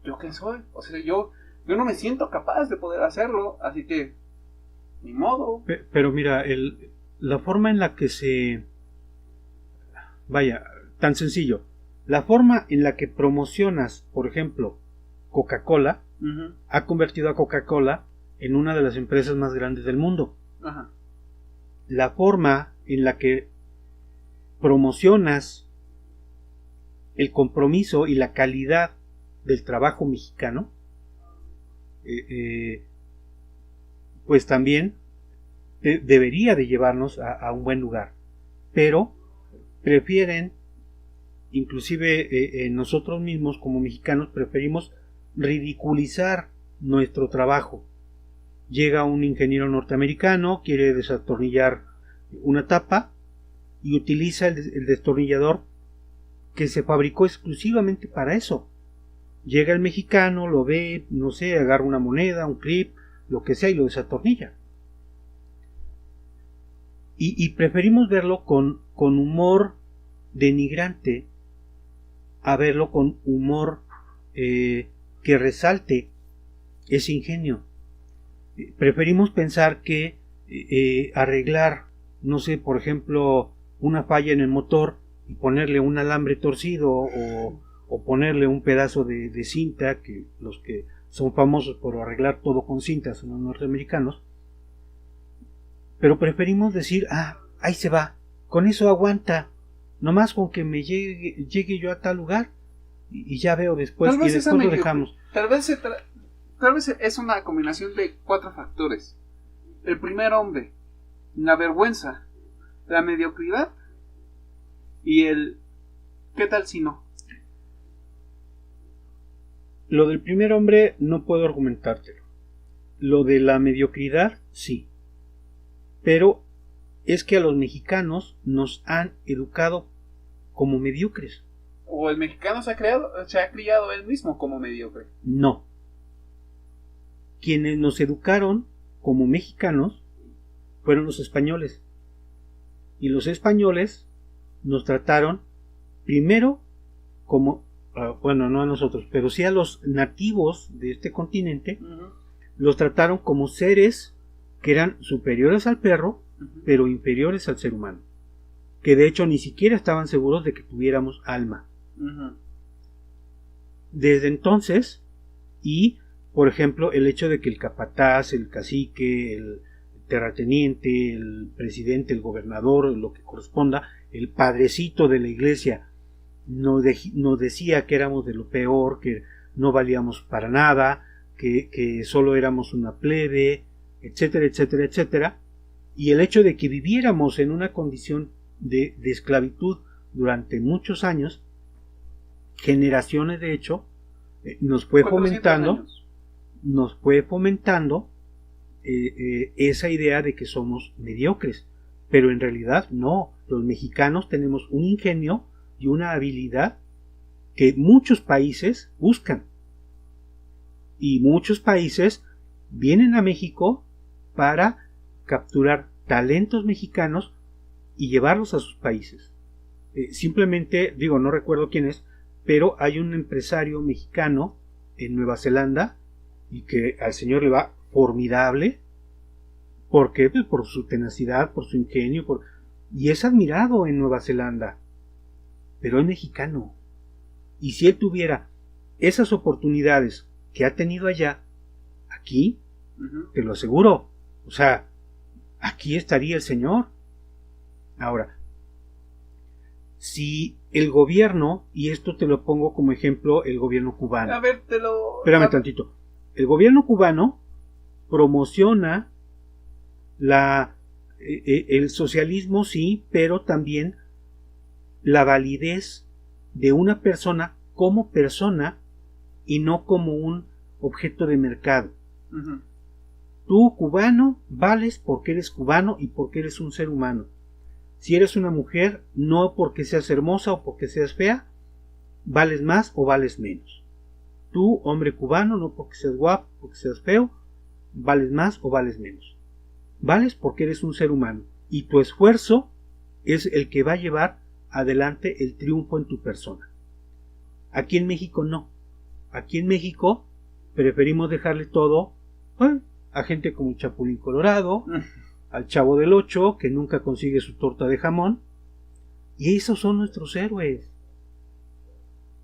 ¿yo qué soy? O sea, yo no me siento capaz de poder hacerlo, así que ni modo. Pero mira, la forma en la que se... Vaya, tan sencillo. La forma en la que promocionas, por ejemplo, Coca-Cola, Uh-huh. ha convertido a Coca-Cola en una de las empresas más grandes del mundo. Ajá. La forma en la que promocionas el compromiso y la calidad del trabajo mexicano, pues también debería de llevarnos a un buen lugar. Pero prefieren, inclusive nosotros mismos como mexicanos preferimos ridiculizar nuestro trabajo. Llega un ingeniero norteamericano, quiere desatornillar una tapa y utiliza el destornillador que se fabricó exclusivamente para eso. Llega el mexicano, lo ve, no sé, agarra una moneda, un clip, lo que sea, y lo desatornilla. Y preferimos verlo con humor denigrante a verlo con humor que resalte ese ingenio. Preferimos pensar que arreglar, no sé, por ejemplo, una falla en el motor y ponerle un alambre torcido o ponerle un pedazo de cinta, que los que son famosos por arreglar todo con cintas son los norteamericanos, pero preferimos decir, ahí se va, con eso aguanta, nomás con que me llegue yo a tal lugar y ya veo después, y después lo dejamos. Tal vez es una combinación de 4 factores. El primer hombre, la vergüenza, la mediocridad y el ¿qué tal si no? Lo del primer hombre no puedo argumentártelo. Lo de la mediocridad, sí. Pero es que a los mexicanos nos han educado como mediocres. ¿O el mexicano se ha criado él mismo como mediocre? No. Quienes nos educaron como mexicanos fueron los españoles. Y los españoles nos trataron primero como, bueno, no a nosotros, pero sí a los nativos de este continente, Uh-huh. los trataron como seres que eran superiores al perro, Uh-huh. pero inferiores al ser humano. Que de hecho ni siquiera estaban seguros de que tuviéramos alma. Uh-huh. Desde entonces, y por ejemplo el hecho de que el capataz, el cacique, el terrateniente, el presidente, el gobernador, lo que corresponda, el padrecito de la iglesia nos decía que éramos de lo peor, que no valíamos para nada, que solo éramos una plebe, etcétera, etcétera, etcétera, y el hecho de que viviéramos en una condición de esclavitud durante muchos años, generaciones de hecho, nos fue fomentando esa idea de que somos mediocres, pero en realidad no. Los mexicanos tenemos un ingenio y una habilidad que muchos países buscan, y muchos países vienen a México para capturar talentos mexicanos y llevarlos a sus países. Simplemente, digo, no recuerdo quién es, pero hay un empresario mexicano en Nueva Zelanda y que al señor le va formidable, ¿Por qué? Pues por su tenacidad, por su ingenio, y es admirado en Nueva Zelanda, pero es mexicano. Y si él tuviera esas oportunidades que ha tenido allá, aquí, te lo aseguro, o sea, aquí estaría el señor. Ahora, si el gobierno, y esto te lo pongo como ejemplo, el gobierno cubano. A ver, Espérame tantito. El gobierno cubano promociona el socialismo, sí, pero también la validez de una persona como persona y no como un objeto de mercado. Tú, cubano, vales porque eres cubano y porque eres un ser humano. Si eres una mujer, no porque seas hermosa o porque seas fea, vales más o vales menos. Tú, hombre cubano, no porque seas guapo, porque seas feo, vales más o vales menos. Vales porque eres un ser humano y tu esfuerzo es el que va a llevar adelante el triunfo en tu persona. Aquí en México no. Aquí en México preferimos dejarle todo a gente como el Chapulín Colorado, al Chavo del Ocho, que nunca consigue su torta de jamón, y esos son nuestros héroes.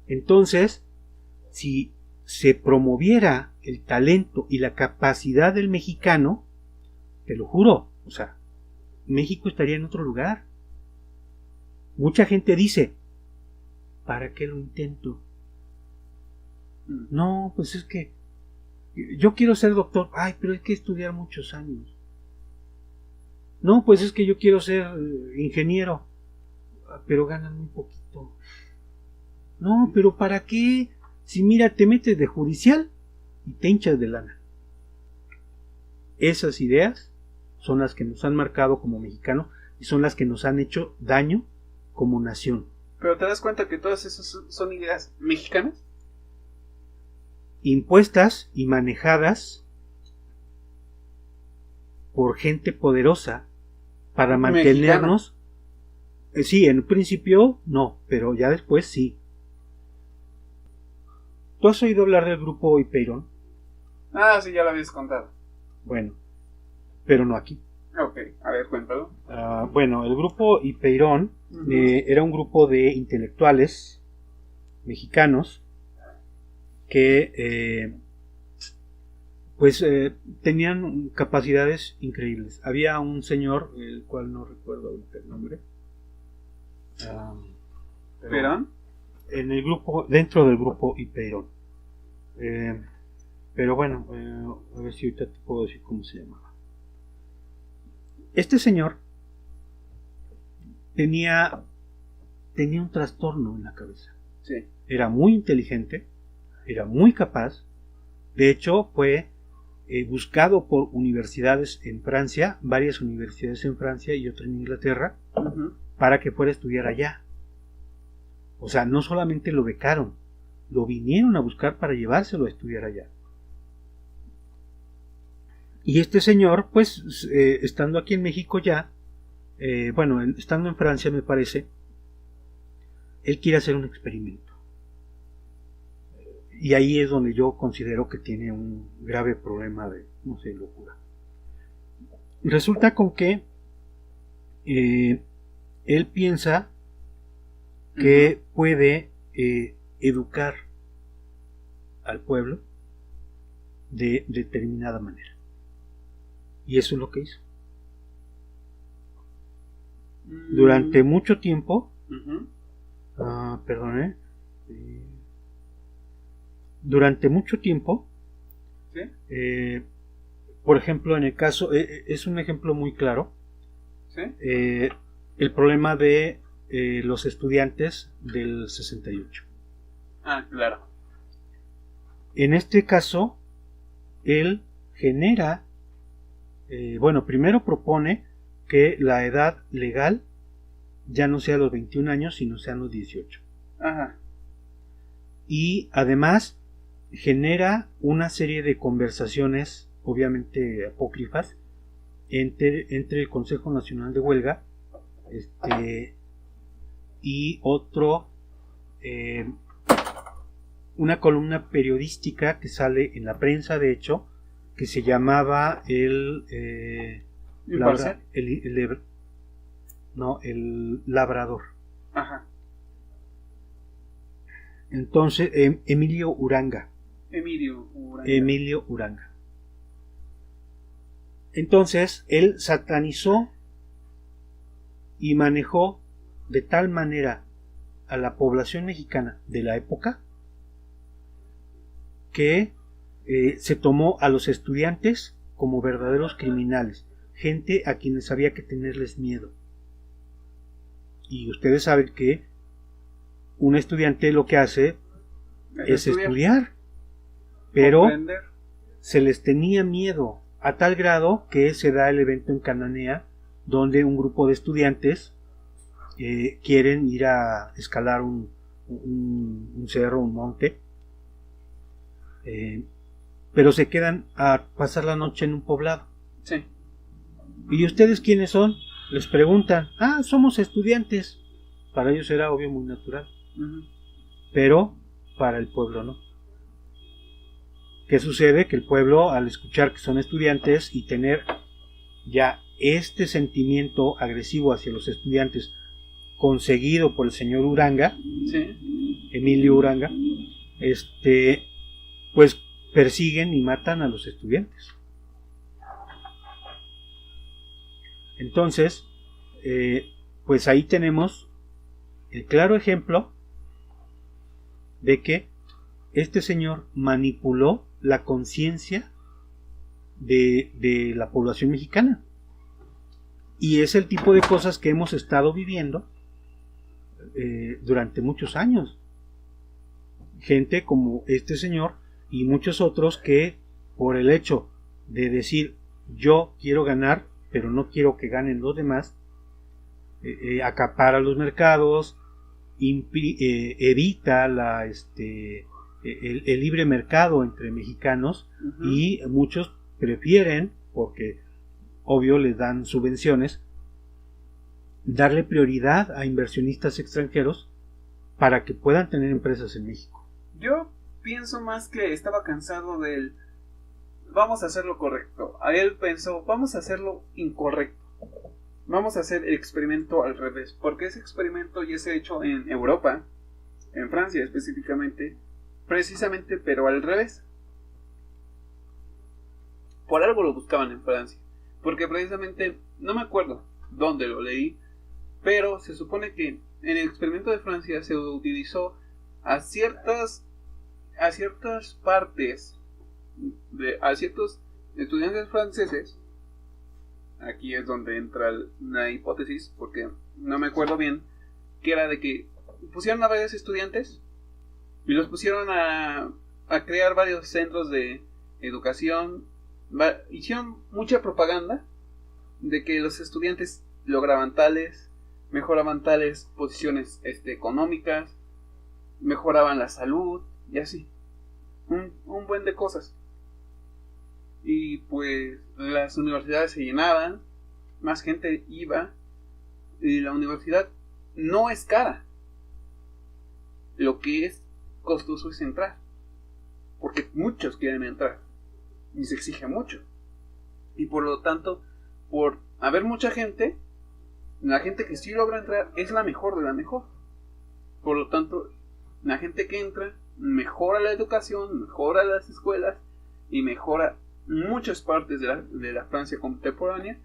Entonces, si se promoviera el talento y la capacidad del mexicano, te lo juro, o sea, México estaría en otro lugar. Mucha gente dice, ¿para qué lo intento? No, pues es que yo quiero ser doctor. Ay, pero hay que estudiar muchos años. No, pues es que yo quiero ser ingeniero, pero ganan muy poquito. No, pero ¿para qué? Si mira, te metes de judicial y te hinchas de lana. Esas ideas son las que nos han marcado como mexicanos y son las que nos han hecho daño como nación. ¿Pero te das cuenta que todas esas son ideas mexicanas? Impuestas y manejadas por gente poderosa para mantenernos. Sí, en principio no, pero ya después sí. ¿Tú has oído hablar del grupo Hipeyron? Ah, sí, ya lo habías contado. Bueno, pero no aquí. Ok, a ver, cuéntalo. Bueno, el grupo Hipeyron era un grupo de intelectuales mexicanos que tenían capacidades increíbles. Había un señor, el cual no recuerdo ahorita el nombre. ¿Perón? En el grupo, dentro del grupo Hipeyron. Pero bueno, a ver si ahorita te puedo decir cómo se llamaba. Este señor tenía un trastorno en la cabeza. Sí. Era muy inteligente, era muy capaz. De hecho, fue buscado por universidades en Francia, varias universidades en Francia y otra en Inglaterra, para que fuera a estudiar allá. O sea, no solamente lo becaron, lo vinieron a buscar para llevárselo a estudiar allá. Y este señor, pues, estando aquí en México ya, estando en Francia me parece, él quiere hacer un experimento. Y ahí es donde yo considero que tiene un grave problema de, no sé, locura. Resulta con que él piensa que puede educar al pueblo de determinada manera. Y eso es lo que hizo. Durante mucho tiempo, durante mucho tiempo, ¿sí? Por ejemplo, en el caso, es un ejemplo muy claro, ¿sí? El problema de los estudiantes del 68. Ah, claro. En este caso, él genera, primero propone que la edad legal ya no sea los 21 años, sino sean los 18. Ajá. Y además genera una serie de conversaciones, obviamente apócrifas, entre el Consejo Nacional de Huelga y otro, una columna periodística que sale en la prensa, de hecho, que se llamaba ¿Imparcial? El labrador. Ajá. Entonces, Emilio Uranga. Emilio Uranga. Entonces, él satanizó y manejó de tal manera a la población mexicana de la época que se tomó a los estudiantes como verdaderos criminales, gente a quienes había que tenerles miedo. Y ustedes saben que un estudiante lo que hace es estudiar, pero comprender. Se les tenía miedo a tal grado que se da el evento en Cananea, donde un grupo de estudiantes quieren ir a escalar un cerro, un monte, pero se quedan a pasar la noche en un poblado. Sí. ¿Y ustedes quiénes son? Les preguntan. Somos estudiantes. Para ellos era obvio, muy natural. Uh-huh. Pero para el pueblo no. ¿Qué sucede? Que el pueblo, al escuchar que son estudiantes y tener ya este sentimiento agresivo hacia los estudiantes conseguido por el señor Uranga, sí, Emilio Uranga, pues persiguen y matan a los estudiantes. Entonces, pues ahí tenemos el claro ejemplo de que este señor manipuló la conciencia de la población mexicana. Y es el tipo de cosas que hemos estado viviendo durante muchos años. Gente como este señor y muchos otros que, por el hecho de decir yo quiero ganar, pero no quiero que ganen los demás, acapara los mercados, evita el libre mercado entre mexicanos. Uh-huh. Y muchos prefieren, porque obvio les dan subvenciones, darle prioridad a inversionistas extranjeros para que puedan tener empresas en México. Yo pienso más que estaba cansado del vamos a hacer lo correcto. A él pensó, vamos a hacerlo incorrecto. Vamos a hacer el experimento al revés. Porque ese experimento ya se ha hecho en Europa, en Francia específicamente, precisamente, pero al revés. Por algo lo buscaban en Francia. Porque precisamente, no me acuerdo dónde lo leí, pero se supone que en el experimento de Francia se utilizó a ciertas partes, a ciertos estudiantes franceses. Aquí es donde entra la hipótesis, porque no me acuerdo bien, que era de que pusieron a varios estudiantes y los pusieron a crear varios centros de educación. Hicieron mucha propaganda de que los estudiantes mejoraban tales posiciones económicas, mejoraban la salud y así, un buen de cosas. Y pues las universidades se llenaban, más gente iba, y la universidad no es cara. Lo que es costoso es entrar, porque muchos quieren entrar y se exige mucho. Y por lo tanto, por haber mucha gente, la gente que sí logra entrar es la mejor de la mejor. Por lo tanto, la gente que entra mejora la educación, mejora las escuelas y mejora muchas partes de la Francia contemporánea,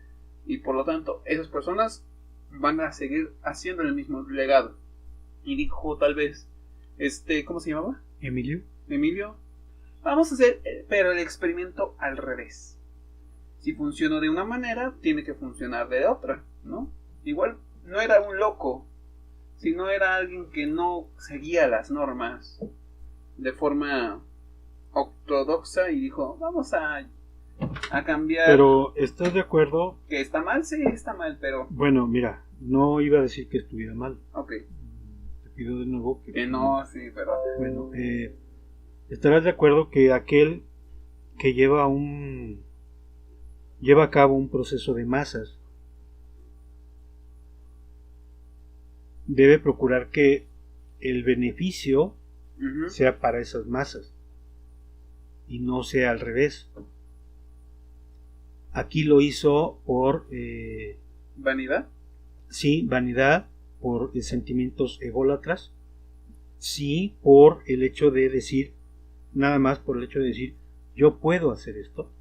y por lo tanto esas personas van a seguir haciendo el mismo legado. Y dijo tal vez, ¿cómo se llamaba? Emilio, vamos a hacer pero el experimento al revés. Si funcionó de una manera, tiene que funcionar de otra, ¿no? Igual no era un loco, sino era alguien que no seguía las normas de forma ortodoxa y dijo, vamos a cambiar. Pero, ¿estás de acuerdo? ¿Que está mal? Sí, está mal, pero... Bueno, mira, no iba a decir que estuviera mal. Ok. Te pido de nuevo que... no, sí, pero... Bueno, estarás de acuerdo que aquel que lleva a cabo un proceso de masas debe procurar que el beneficio sea para esas masas y no sea al revés. Aquí lo hizo por ¿Vanidad? sí, vanidad, por sentimientos ególatras, sí, por el hecho de decir, nada más por el hecho de decir, yo puedo hacer esto.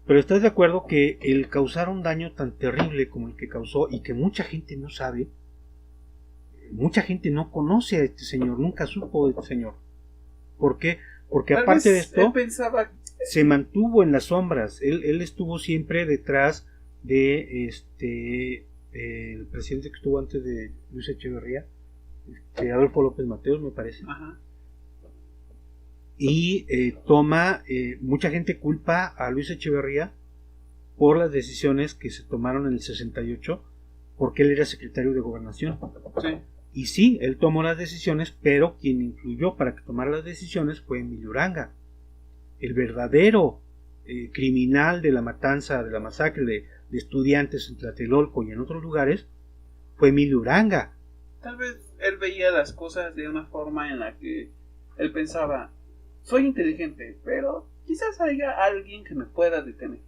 Pero ¿estás de acuerdo que el causar un daño tan terrible como el que causó y que mucha gente no sabe, mucha gente no conoce a este señor, nunca supo de este señor? ¿Por qué? Porque Tal aparte de vez esto, él pensaba... se mantuvo en las sombras. Él estuvo siempre detrás de el presidente que estuvo antes de Luis Echeverría, Adolfo López Mateos, me parece. Ajá. Y mucha gente culpa a Luis Echeverría por las decisiones que se tomaron en el 68, porque él era secretario de Gobernación. Sí. Y sí, él tomó las decisiones, pero quien influyó para que tomara las decisiones fue Emilio Uranga. El verdadero criminal de la matanza, de la masacre de estudiantes en Tlatelolco y en otros lugares, fue Emilio Uranga. Tal vez él veía las cosas de una forma en la que él pensaba, soy inteligente, pero quizás haya alguien que me pueda detener.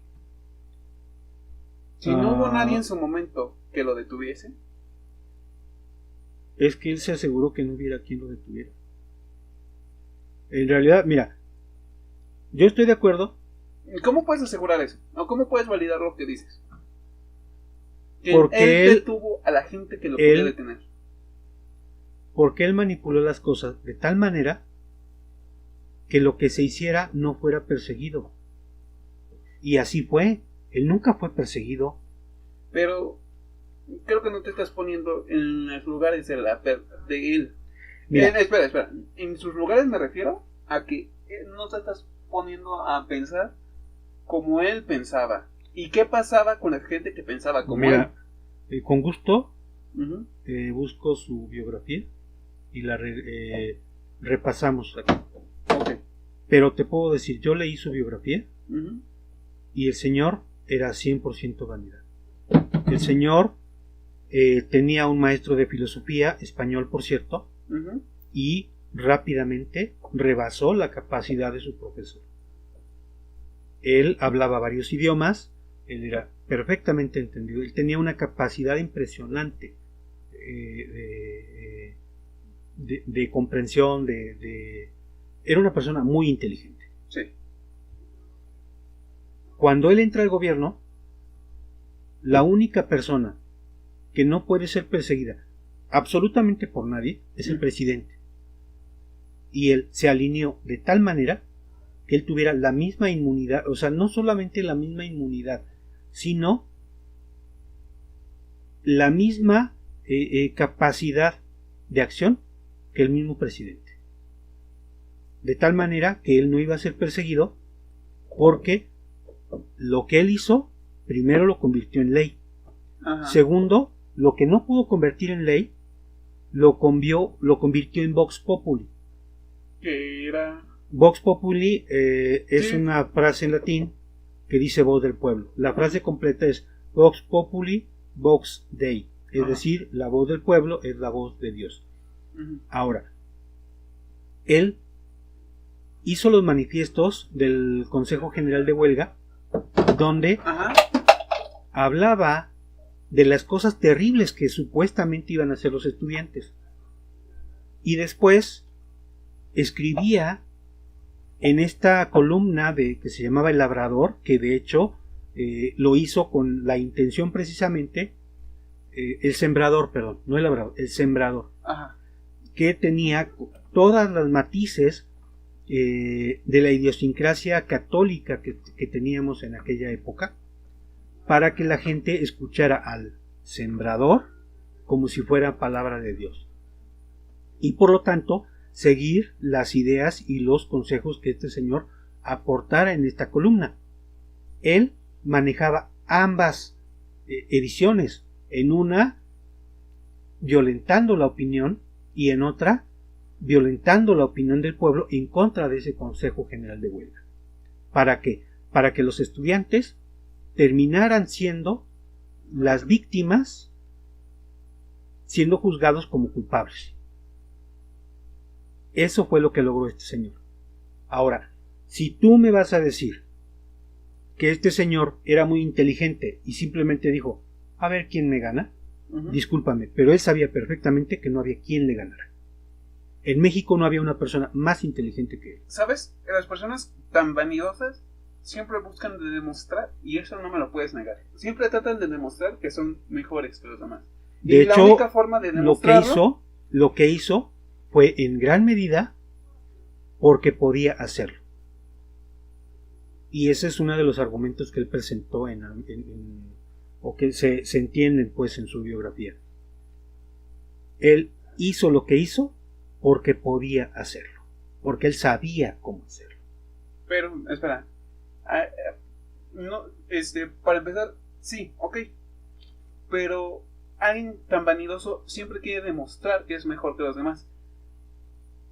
Si no hubo nadie en su momento que lo detuviese. Es que él se aseguró que no hubiera quien lo detuviera. En realidad, mira, yo estoy de acuerdo. ¿Cómo puedes asegurar eso? ¿O cómo puedes validar lo que dices? Que Porque él detuvo a la gente que lo podía detener. Porque él manipuló las cosas de tal manera que lo que se hiciera no fuera perseguido. Y así fue. Él nunca fue perseguido. Pero creo que no te estás poniendo en los lugares de él. Mira, Espera. En sus lugares me refiero a que no te estás poniendo a pensar como él pensaba. ¿Y qué pasaba con la gente que pensaba como mira, él? Con gusto Uh-huh. busco su biografía y la repasamos aquí. Okay. Pero te puedo decir, yo leí su biografía Uh-huh. y el señor era 100% vanidad. El señor tenía un maestro de filosofía, español por cierto, Uh-huh. y rápidamente rebasó la capacidad de su profesor. Él hablaba varios idiomas, él era perfectamente entendido, él tenía una capacidad impresionante de comprensión, era una persona muy inteligente. Sí. Cuando él entra al gobierno, la única persona que no puede ser perseguida absolutamente por nadie es el presidente. Y él se alineó de tal manera que él tuviera la misma inmunidad, o sea, no solamente la misma inmunidad, sino la misma capacidad de acción que el mismo presidente. De tal manera que él no iba a ser perseguido porque lo que él hizo, primero lo convirtió en ley. Ajá. Segundo, lo que no pudo convertir en ley, lo convirtió en Vox Populi. Que era... Vox Populi es Sí. una frase en latín que dice voz del pueblo. La frase completa es Vox Populi, Vox Dei. Es Ajá. decir, la voz del pueblo es la voz de Dios. Uh-huh. Ahora, él hizo los manifiestos del Consejo General de Huelga, donde Ajá. hablaba de las cosas terribles que supuestamente iban a hacer los estudiantes. Y después escribía en esta columna que se llamaba El Labrador, que de hecho lo hizo con la intención precisamente, el Sembrador, perdón, no el Labrador, el Sembrador, Ajá. que tenía todas las matices de la idiosincrasia católica que teníamos en aquella época, para que la gente escuchara al Sembrador como si fuera palabra de Dios, y por lo tanto seguir las ideas y los consejos que este señor aportara en esta columna. Él manejaba ambas ediciones, en una violentando la opinión y en otra violentando la opinión del pueblo en contra de ese Consejo General de Huelga. ¿Para qué? Para que los estudiantes terminaran siendo las víctimas, siendo juzgados como culpables. Eso fue lo que logró este señor. Ahora, si tú me vas a decir que este señor era muy inteligente y simplemente dijo, a ver quién me gana. Discúlpame, pero él sabía perfectamente que no había quien le ganara. En México no había una persona más inteligente que él. ¿Sabes? Las personas tan vanidosas siempre buscan de demostrar, y eso no me lo puedes negar. Siempre tratan de demostrar que son mejores que los demás. De hecho, la única forma de demostrarlo, lo que hizo fue en gran medida porque podía hacerlo. Y ese es uno de los argumentos que él presentó o que se entienden pues en su biografía. Él hizo lo que hizo porque podía hacerlo, porque él sabía cómo hacerlo. Pero, espera, no, para empezar, sí, ok, pero alguien tan vanidoso siempre quiere demostrar que es mejor que los demás.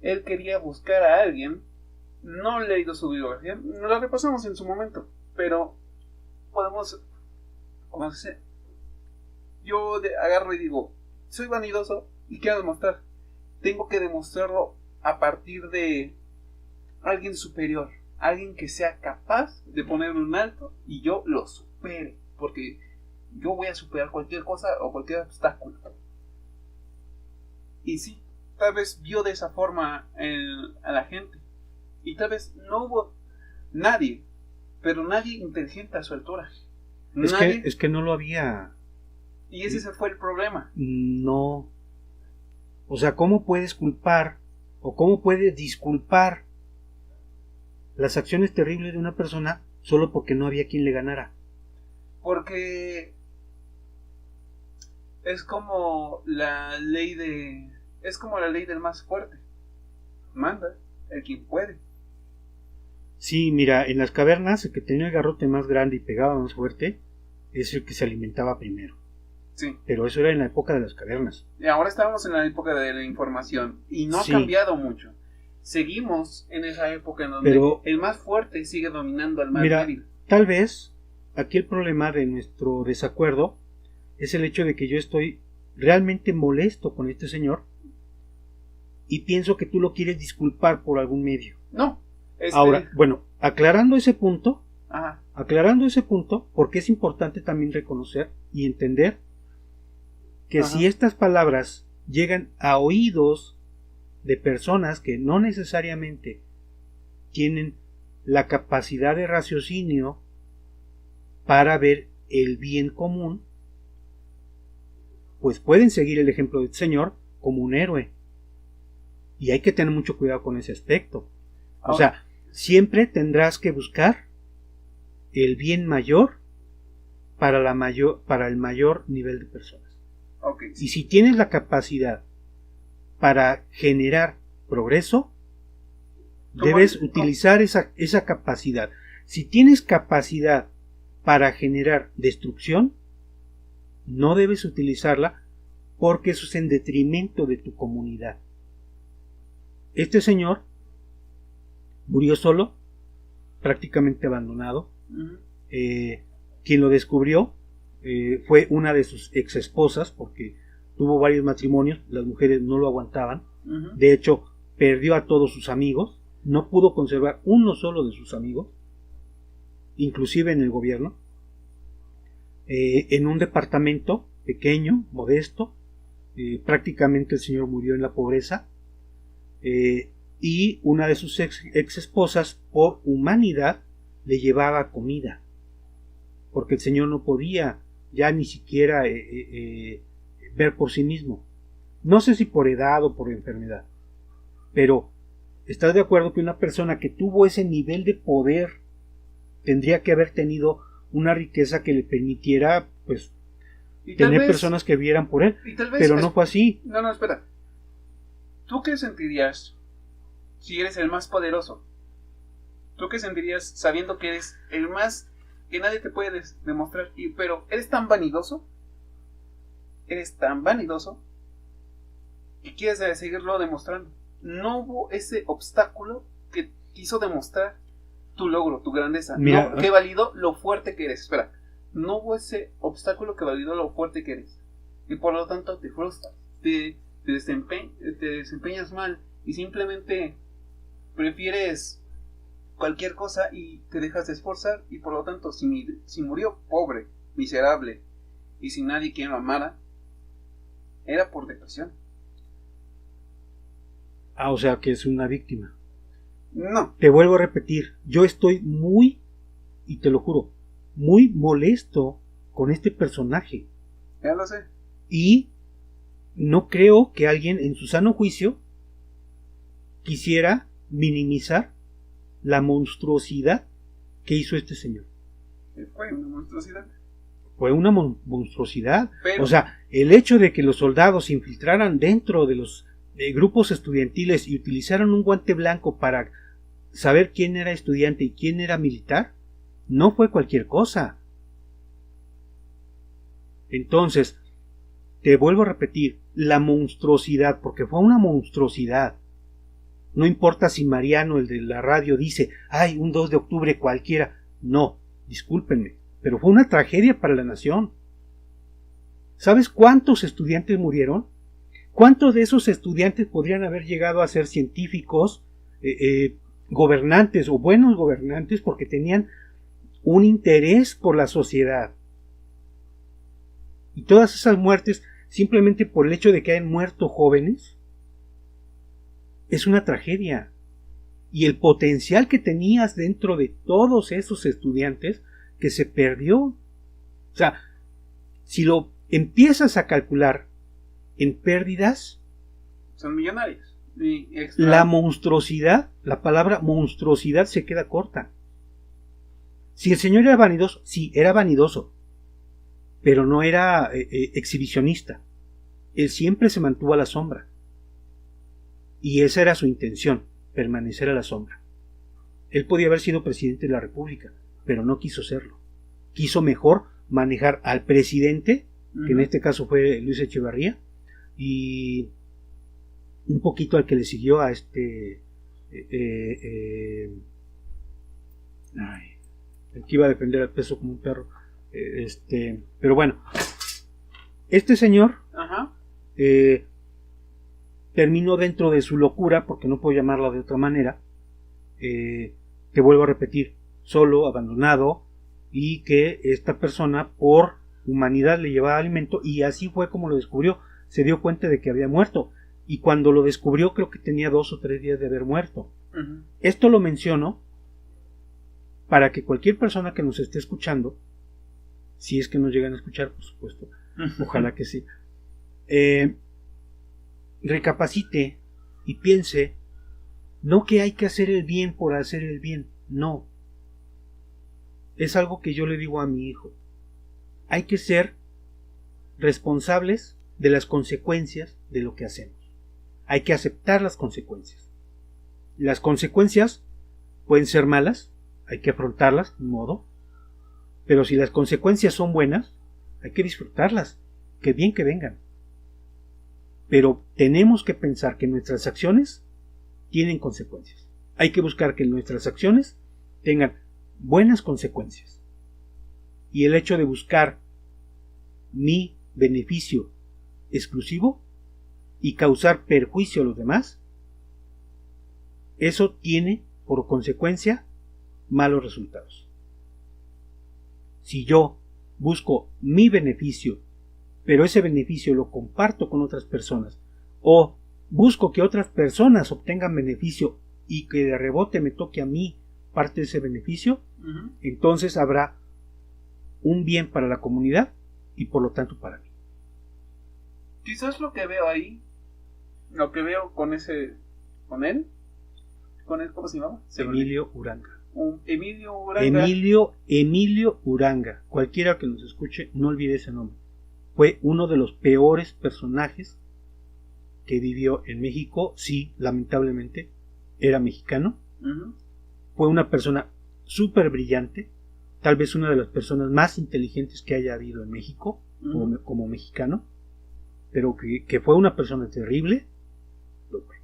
Él quería buscar a alguien, no he leído su biografía, no la repasamos en su momento, pero podemos, ¿cómo se dice? Yo agarro y digo, soy vanidoso y quiero demostrar. Tengo que demostrarlo a partir de alguien superior, alguien que sea capaz de ponerme un alto y yo lo supere, porque yo voy a superar cualquier cosa o cualquier obstáculo. Y sí, tal vez vio de esa forma a la gente, y tal vez no hubo nadie, pero nadie inteligente a su altura. Es que no lo había. Y ese fue el problema. No. O sea, ¿cómo puedes culpar o cómo puedes disculpar las acciones terribles de una persona solo porque no había quien le ganara? Porque es como la ley del más fuerte. Manda el quien puede. Sí, mira, en las cavernas el que tenía el garrote más grande y pegaba más fuerte es el que se alimentaba primero. Sí. Pero eso era en la época de las cavernas. Y ahora estamos en la época de la información y no Sí. ha cambiado mucho. Seguimos en esa época en donde el más fuerte sigue dominando al más débil. Tal vez aquí el problema de nuestro desacuerdo es el hecho de que yo estoy realmente molesto con este señor y pienso que tú lo quieres disculpar por algún medio. No. Ahora, bueno, aclarando ese punto, Ajá. porque es importante también reconocer y entender que Ajá. si estas palabras llegan a oídos de personas que no necesariamente tienen la capacidad de raciocinio para ver el bien común, pues pueden seguir el ejemplo del Señor como un héroe. Y hay que tener mucho cuidado con ese aspecto. O sea, siempre tendrás que buscar el bien mayor para el mayor nivel de personas. Okay. Y si tienes la capacidad para generar progreso, debes utilizar esa capacidad. Si tienes capacidad para generar destrucción, no debes utilizarla porque eso es en detrimento de tu comunidad. Este señor murió solo, prácticamente abandonado. Uh-huh. Quien lo descubrió fue una de sus ex esposas, porque tuvo varios matrimonios, las mujeres no lo aguantaban. Uh-huh. De hecho, perdió a todos sus amigos, no pudo conservar uno solo de sus amigos, inclusive en el gobierno. En un departamento pequeño, modesto, prácticamente el señor murió en la pobreza, y una de sus ex esposas, por humanidad, le llevaba comida, porque el señor no podía ya ni siquiera ver por sí mismo. No sé si por edad o por enfermedad, pero ¿estás de acuerdo que una persona que tuvo ese nivel de poder tendría que haber tenido una riqueza que le permitiera, pues, tener personas que vieran por él? Pero no fue así. No, espera. ¿Tú qué sentirías si eres el más poderoso? ¿Tú qué sentirías sabiendo que eres el más, que nadie te puede demostrar, pero eres tan vanidoso? Eres tan vanidoso que quieres seguirlo demostrando. No hubo ese obstáculo que quiso demostrar tu logro, tu grandeza. Mira, no, que validó lo fuerte que eres. Espera, no hubo ese obstáculo que validó lo fuerte que eres. Y por lo tanto te frustras, te desempeñas mal y simplemente prefieres cualquier cosa y te dejas de esforzar, y por lo tanto si murió pobre, miserable y sin nadie quien lo amara, era por depresión. O sea que es una víctima. No. Te vuelvo a repetir, yo estoy muy, y te lo juro, muy molesto con este personaje. Ya lo sé. Y no creo que alguien en su sano juicio quisiera minimizar la monstruosidad que hizo este señor. Fue una monstruosidad. Fue una monstruosidad. Pero, o sea, el hecho de que los soldados se infiltraran dentro de los grupos estudiantiles y utilizaran un guante blanco para saber quién era estudiante y quién era militar, no fue cualquier cosa. Entonces, te vuelvo a repetir, la monstruosidad, porque fue una monstruosidad. No importa si Mariano, el de la radio, dice, ay, un 2 de octubre cualquiera. No, discúlpenme, pero fue una tragedia para la nación. ¿Sabes cuántos estudiantes murieron? ¿Cuántos de esos estudiantes podrían haber llegado a ser científicos, gobernantes o buenos gobernantes porque tenían un interés por la sociedad? Y todas esas muertes, simplemente por el hecho de que hayan muerto jóvenes, es una tragedia. Y el potencial que tenías dentro de todos esos estudiantes que se perdió. O sea, si lo empiezas a calcular en pérdidas, son millonarios. La monstruosidad, la palabra monstruosidad se queda corta. Si el señor era vanidoso, sí, era vanidoso, pero no era exhibicionista. Él siempre se mantuvo a la sombra. Y esa era su intención, permanecer a la sombra. Él podía haber sido presidente de la República, pero no quiso serlo. Quiso mejor manejar al presidente, que en este caso fue Luis Echeverría, y un poquito al que le siguió a el que iba a defender al peso como un perro. Pero bueno, este señor terminó dentro de su locura, porque no puedo llamarla de otra manera, te vuelvo a repetir, solo, abandonado, y que esta persona por humanidad le llevaba alimento, y así fue como lo descubrió. Se dio cuenta de que había muerto, y cuando lo descubrió creo que tenía 2 o 3 días de haber muerto. Esto lo menciono para que cualquier persona que nos esté escuchando, si es que nos llegan a escuchar, por supuesto, ojalá que sí, recapacite y piense, no que hay que hacer el bien por hacer el bien, no. Es algo que yo le digo a mi hijo. Hay que ser responsables de las consecuencias de lo que hacemos. Hay que aceptar las consecuencias. Las consecuencias pueden ser malas, hay que afrontarlas, de modo, pero si las consecuencias son buenas, hay que disfrutarlas, que bien que vengan. Pero tenemos que pensar que nuestras acciones tienen consecuencias. Hay que buscar que nuestras acciones tengan buenas consecuencias. Y el hecho de buscar mi beneficio exclusivo y causar perjuicio a los demás, eso tiene por consecuencia malos resultados. Si yo busco mi beneficio, pero ese beneficio lo comparto con otras personas, o busco que otras personas obtengan beneficio y que de rebote me toque a mí parte de ese beneficio, entonces habrá un bien para la comunidad y por lo tanto para mí. Quizás lo que veo ahí, lo que veo con él, ¿cómo se llamaba? Emilio Uranga. Emilio Uranga. Emilio Uranga. Cualquiera que nos escuche, no olvide ese nombre. Fue uno de los peores personajes que vivió en México. Sí, lamentablemente, era mexicano. Fue una persona súper brillante, tal vez una de las personas más inteligentes que haya habido en México, como mexicano, pero que fue una persona terrible, lo fue.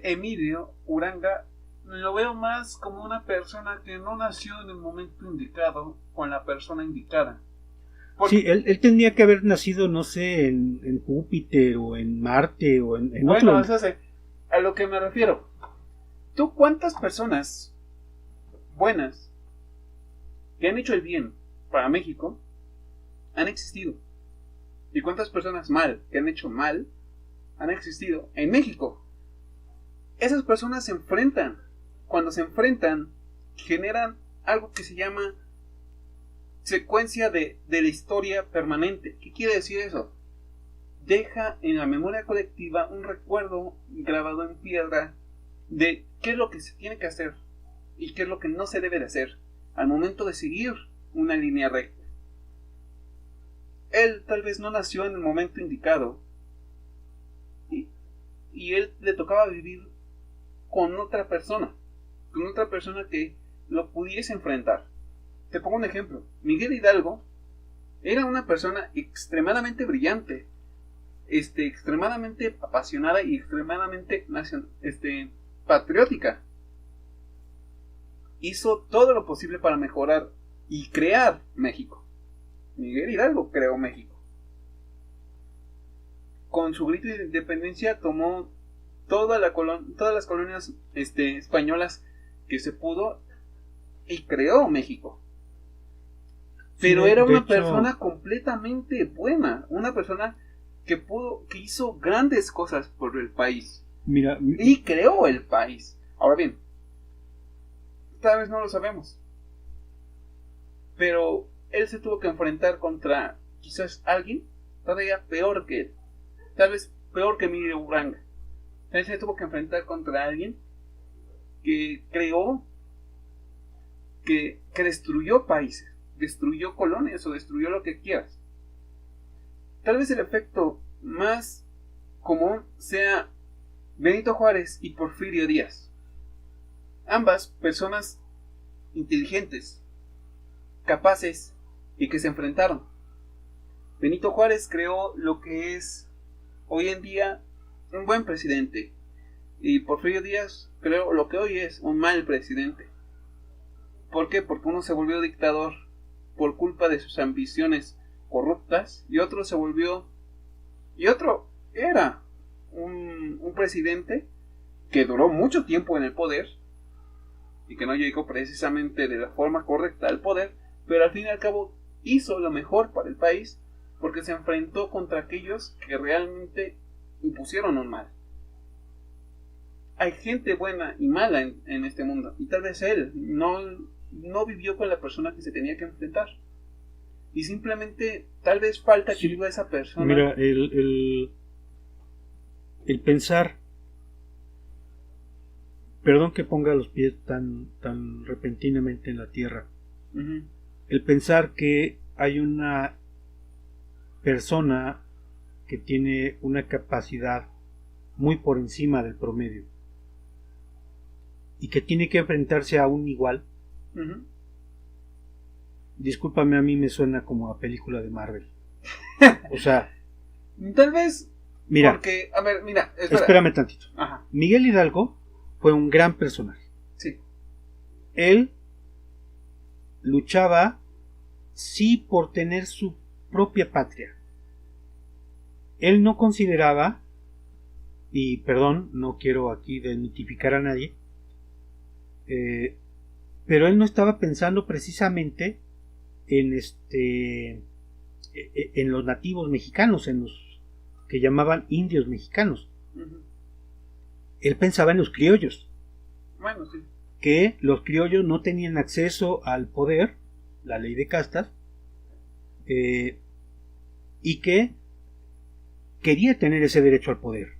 Emilio Uranga lo veo más como una persona que no nació en el momento indicado con la persona indicada. Sí, él tendría que haber nacido, no sé, en Júpiter o en Marte o en otro. Bueno, eso es a lo que me refiero. ¿Tú cuántas personas buenas que han hecho el bien para México han existido? ¿Y cuántas personas mal que han hecho mal han existido en México? Esas personas se enfrentan. Cuando se enfrentan, generan algo que se llama secuencia de la historia permanente. ¿Qué quiere decir eso? Deja en la memoria colectiva un recuerdo grabado en piedra de qué es lo que se tiene que hacer y qué es lo que no se debe de hacer al momento de seguir una línea recta. Él tal vez no nació en el momento indicado y él le tocaba vivir con otra persona que lo pudiese enfrentar. Te pongo un ejemplo. Miguel Hidalgo era una persona extremadamente brillante, extremadamente apasionada y extremadamente patriótica. Hizo todo lo posible para mejorar y crear México. Miguel Hidalgo creó México. Con su grito de independencia tomó todas las colonias españolas que se pudo y creó México. Pero Sí, era una hecho, persona completamente buena, una persona que hizo grandes cosas por el país. Mira, Y creó el país. Ahora bien, tal vez no lo sabemos, pero él se tuvo que enfrentar contra quizás alguien todavía peor que él, tal vez peor que Miguel Uranga. Él se tuvo que enfrentar contra alguien que creó, que destruyó países, destruyó colonias o destruyó lo que quieras. Tal vez el efecto más común sea Benito Juárez y Porfirio Díaz. Ambas personas inteligentes, capaces y que se enfrentaron. Benito Juárez creó lo que es hoy en día un buen presidente y Porfirio Díaz creó lo que hoy es un mal presidente. ¿Por qué? Porque uno se volvió dictador por culpa de sus ambiciones corruptas y otro era un presidente que duró mucho tiempo en el poder y que no llegó precisamente de la forma correcta al poder, pero al fin y al cabo hizo lo mejor para el país porque se enfrentó contra aquellos que realmente impusieron un mal. Hay gente buena y mala en este mundo y tal vez él no vivió con la persona que se tenía que enfrentar y simplemente tal vez falta que viva esa persona. Mira, el pensar, perdón que ponga los pies tan repentinamente en la tierra, Uh-huh. el pensar que hay una persona que tiene una capacidad muy por encima del promedio y que tiene que enfrentarse a un igual. Uh-huh. Discúlpame, a mí me suena como a película de Marvel. O sea, Tal vez mira, porque, a ver, mira, espera. espérame tantito. Ajá, Miguel Hidalgo fue un gran personaje. sí. Él luchaba sí por tener su propia patria. Él no consideraba, y perdón, no quiero aquí desmitificar a nadie, pero él no estaba pensando precisamente en en los nativos mexicanos, en los que llamaban indios mexicanos. Uh-huh. Él pensaba en los criollos, Bueno, sí. que los criollos no tenían acceso al poder, la ley de castas, y que quería tener ese derecho al poder,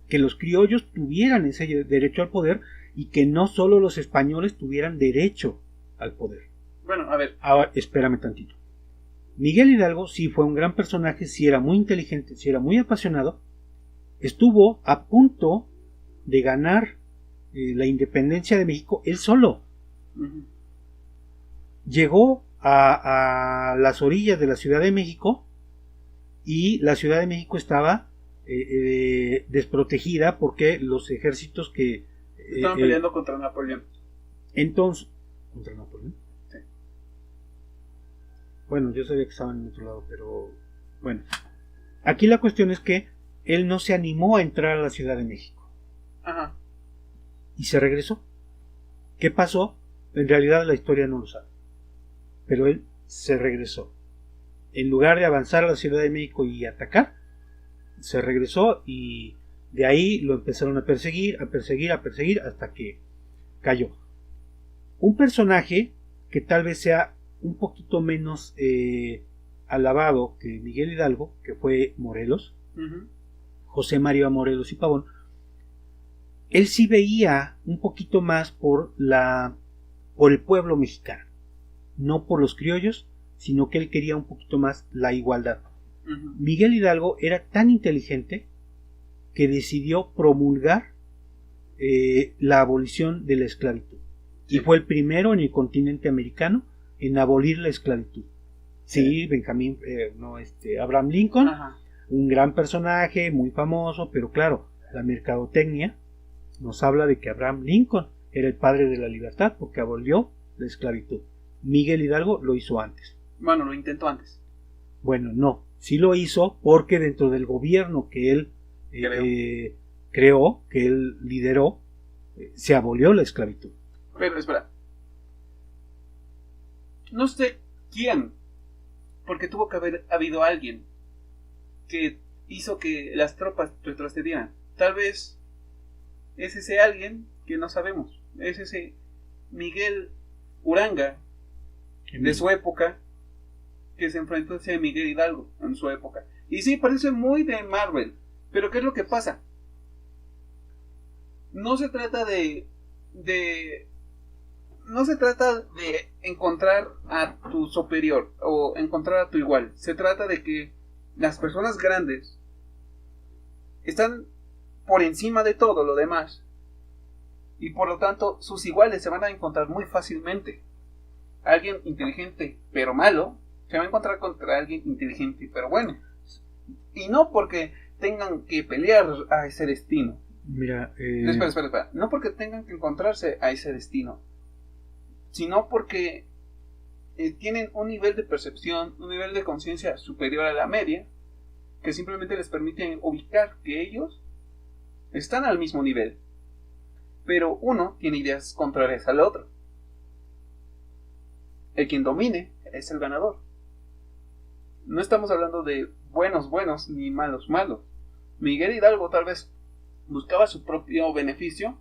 que los criollos tuvieran ese derecho al poder y que no solo los españoles tuvieran derecho al poder. Bueno, a ver. Ahora, espérame tantito. Miguel Hidalgo sí fue un gran personaje, sí era muy inteligente, sí era muy apasionado, estuvo a punto de ganar la independencia de México él solo. Uh-huh. Llegó a las orillas de la Ciudad de México y la Ciudad de México estaba desprotegida porque los ejércitos que estaban peleando contra Napoleón. Entonces, ¿contra Napoleón? Sí. Bueno, yo sabía que estaban en otro lado, pero bueno, aquí la cuestión es que él no se animó a entrar a la Ciudad de México. Ajá. y se regresó. ¿Qué pasó? En realidad la historia no lo sabe, pero él se regresó. En lugar de avanzar a la Ciudad de México y atacar, se regresó y de ahí lo empezaron a perseguir hasta que cayó. Un personaje que tal vez sea un poquito menos alabado que Miguel Hidalgo, que fue Morelos, José María Morelos y Pavón, él sí veía un poquito más por el pueblo mexicano, no por los criollos, sino que él quería un poquito más la igualdad. Miguel Hidalgo era tan inteligente que decidió promulgar la abolición de la esclavitud. Sí. Y fue el primero en el continente americano en abolir la esclavitud. Sí, Benjamín, Abraham Lincoln, un gran personaje, muy famoso, pero claro, la mercadotecnia nos habla de que Abraham Lincoln era el padre de la libertad porque abolió la esclavitud. Miguel Hidalgo lo hizo antes. Bueno, lo intentó antes. Bueno, no, sí lo hizo porque dentro del gobierno que él creó, que él lideró, se abolió la esclavitud. Pero espera, no sé quién, porque tuvo que haber habido alguien que hizo que las tropas retrocedieran. Tal vez es ese alguien que no sabemos, es ese Miguel Uranga de su época que se enfrentó a ese Miguel Hidalgo en su época. Y sí, parece muy de Marvel, pero ¿qué es lo que pasa? No se trata de encontrar a tu superior o encontrar a tu igual. Se trata de que las personas grandes están por encima de todo lo demás y por lo tanto sus iguales se van a encontrar muy fácilmente. Alguien inteligente pero malo se va a encontrar contra alguien inteligente pero bueno, y no porque tengan que pelear a ese destino. Mira, espera. No porque tengan que encontrarse a ese destino, sino porque tienen un nivel de percepción, un nivel de conciencia superior a la media, que simplemente les permite ubicar que ellos están al mismo nivel, pero uno tiene ideas contrarias al otro. El quien domine es el ganador. No estamos hablando de buenos ni malos. Miguel Hidalgo tal vez buscaba su propio beneficio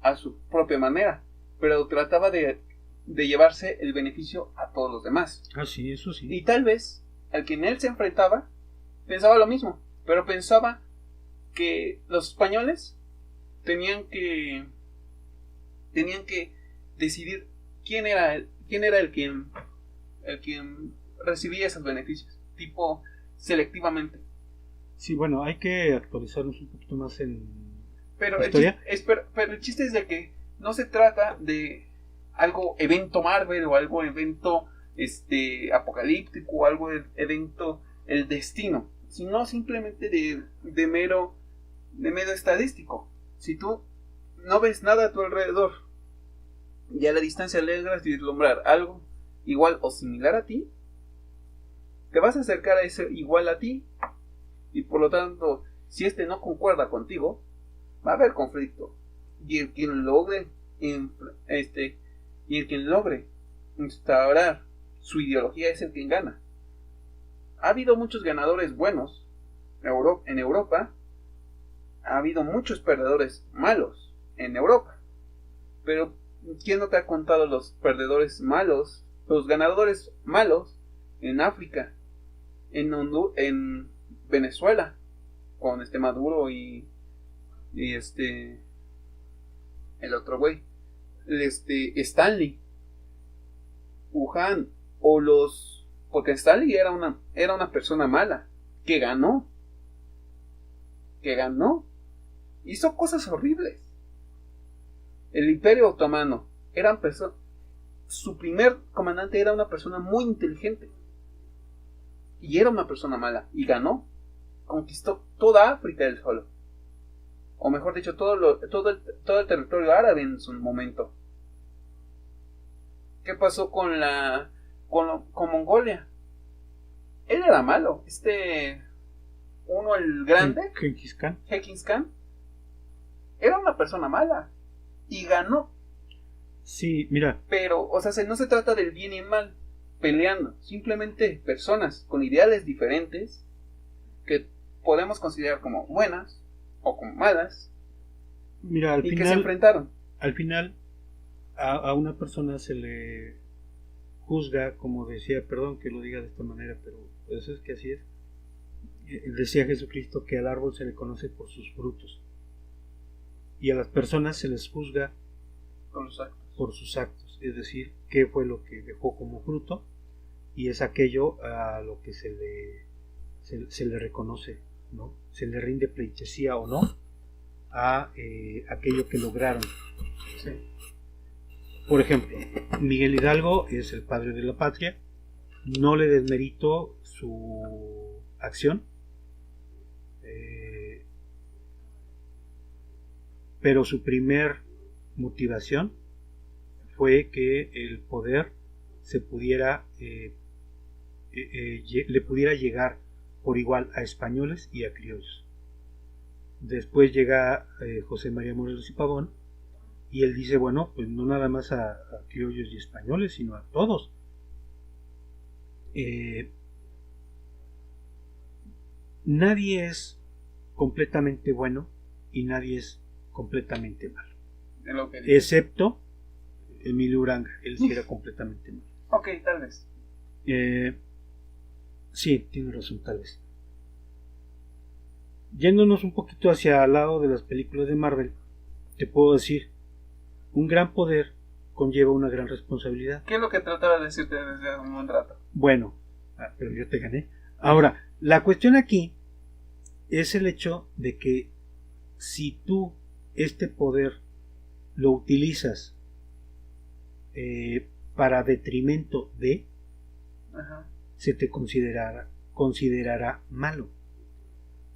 a su propia manera, pero trataba de llevarse el beneficio a todos los demás. Ah, sí, eso sí. Y tal vez al quien él se enfrentaba pensaba lo mismo, pero pensaba que los españoles tenían que decidir quién era el quien recibía esos beneficios, tipo selectivamente. Sí, bueno, hay que actualizarnos un poquito más en la historia. Pero el chiste es de que no se trata de algo evento Marvel o algo evento apocalíptico o algo evento el destino, sino simplemente de mero estadístico. Si tú no ves nada a tu alrededor y a la distancia logras vislumbrar algo igual o similar a ti, te vas a acercar a ese igual a ti y por lo tanto si no concuerda contigo va a haber conflicto y el quien logre instaurar su ideología es el quien gana. Ha habido muchos ganadores buenos en Europa, ha habido muchos perdedores malos en Europa, pero ¿quién no te ha contado los perdedores malos, los ganadores malos en África, en Venezuela, con Maduro y el otro güey, Stanley, Wuhan, porque Stanley era una persona mala que ganó, hizo cosas horribles. El Imperio Otomano su primer comandante era una persona muy inteligente y era una persona mala y ganó, conquistó toda África él solo, o mejor dicho todo el territorio árabe en su momento. ¿Qué pasó con Mongolia? Él era malo, el grande, Genghis Khan era una persona mala y ganó. Sí, mira. Pero, o sea, no se trata del bien y mal peleando, simplemente personas con ideales diferentes que podemos considerar como buenas o como malas. Mira, al y final, que se enfrentaron. Al final, a una persona se le juzga, como decía, perdón que lo diga de esta manera, pero eso es que así es. Decía Jesucristo que al árbol se le conoce por sus frutos. Y a las personas se les juzga por sus actos. Es decir, qué fue lo que dejó como fruto, y es aquello a lo que se le reconoce, ¿no? Se le rinde pleitesía o no a aquello que lograron. Sí. Por ejemplo, Miguel Hidalgo es el padre de la patria. No le desmerito su acción, pero su primer motivación fue que el poder se pudiera le pudiera llegar por igual a españoles y a criollos. Después llega José María Morelos y Pavón, y él dice, bueno, pues no nada más a criollos y españoles, sino a todos. Nadie es completamente bueno y nadie es completamente malo, excepto Emilio Uranga. Él sí era completamente malo. Ok, tal vez. Sí, tiene razón, tal vez. Yéndonos un poquito hacia el lado de las películas de Marvel, te puedo decir, un gran poder conlleva una gran responsabilidad. ¿Qué es lo que trataba de decirte desde un rato? Bueno, pero yo te gané. Ahora, la cuestión aquí es el hecho de que si tú este poder lo utilizas para detrimento de, se te considerará malo.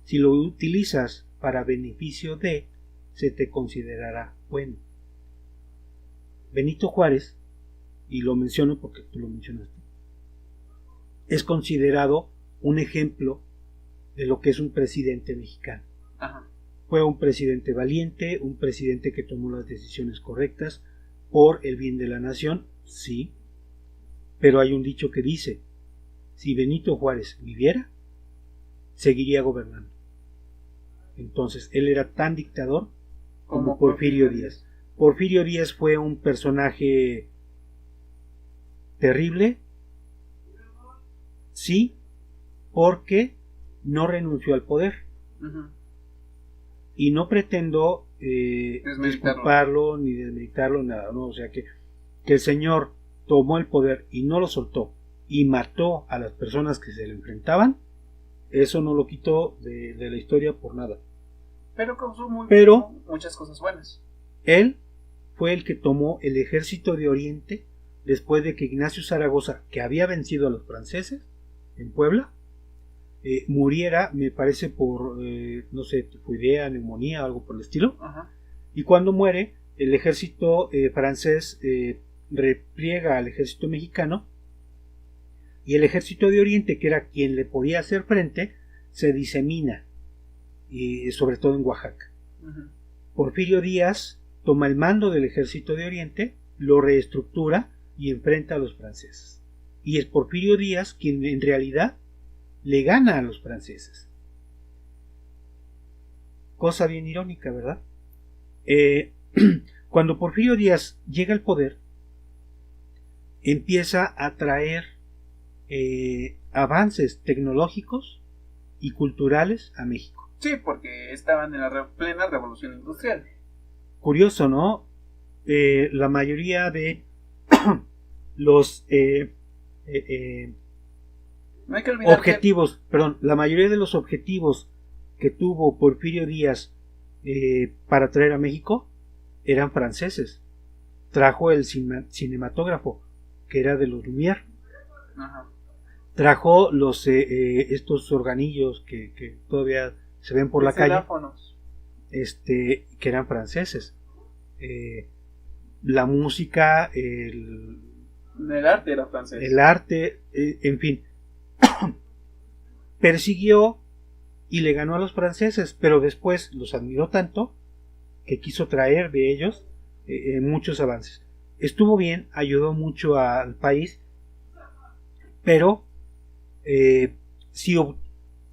Si lo utilizas para beneficio de, se te considerará bueno. Benito Juárez, y lo menciono porque tú lo mencionaste, es considerado un ejemplo de lo que es un presidente mexicano. Ajá. Fue un presidente valiente, un presidente que tomó las decisiones correctas por el bien de la nación, sí, pero hay un dicho que dice, si Benito Juárez viviera, seguiría gobernando. Entonces, él era tan dictador como Porfirio Díaz. Porfirio Díaz fue un personaje terrible, sí, porque no renunció al poder. Y no pretendo disculparlo ni desmeritarlo, nada, ¿no? O sea que el señor tomó el poder y no lo soltó y mató a las personas que se le enfrentaban, eso no lo quitó de la historia por nada. Pero causó muchas cosas buenas. Él fue el que tomó el ejército de Oriente después de que Ignacio Zaragoza, que había vencido a los franceses en Puebla, muriera, me parece por, no sé, tifoidea, neumonía, algo por el estilo. Ajá. Y cuando muere, el ejército francés repliega al ejército mexicano, y el ejército de Oriente, que era quien le podía hacer frente, se disemina, y sobre todo en Oaxaca. Ajá. Porfirio Díaz toma el mando del ejército de Oriente, lo reestructura y enfrenta a los franceses. Y es Porfirio Díaz quien en realidad le gana a los franceses. Cosa bien irónica, ¿verdad? Cuando Porfirio Díaz llega al poder, empieza a traer avances tecnológicos y culturales a México. Sí, porque estaban en la plena revolución industrial. Curioso, ¿no? La mayoría de los no hay que olvidar objetivos, la mayoría de los objetivos que tuvo Porfirio Díaz para traer a México eran franceses. Trajo el cinematógrafo, que era de los Lumière. Ajá. Trajo los estos organillos que todavía se ven por la calle, que eran franceses. La música, el arte era francés. El arte, en fin. Persiguió y le ganó a los franceses, pero después los admiró tanto que quiso traer de ellos muchos avances. Estuvo bien, ayudó mucho al país, pero sí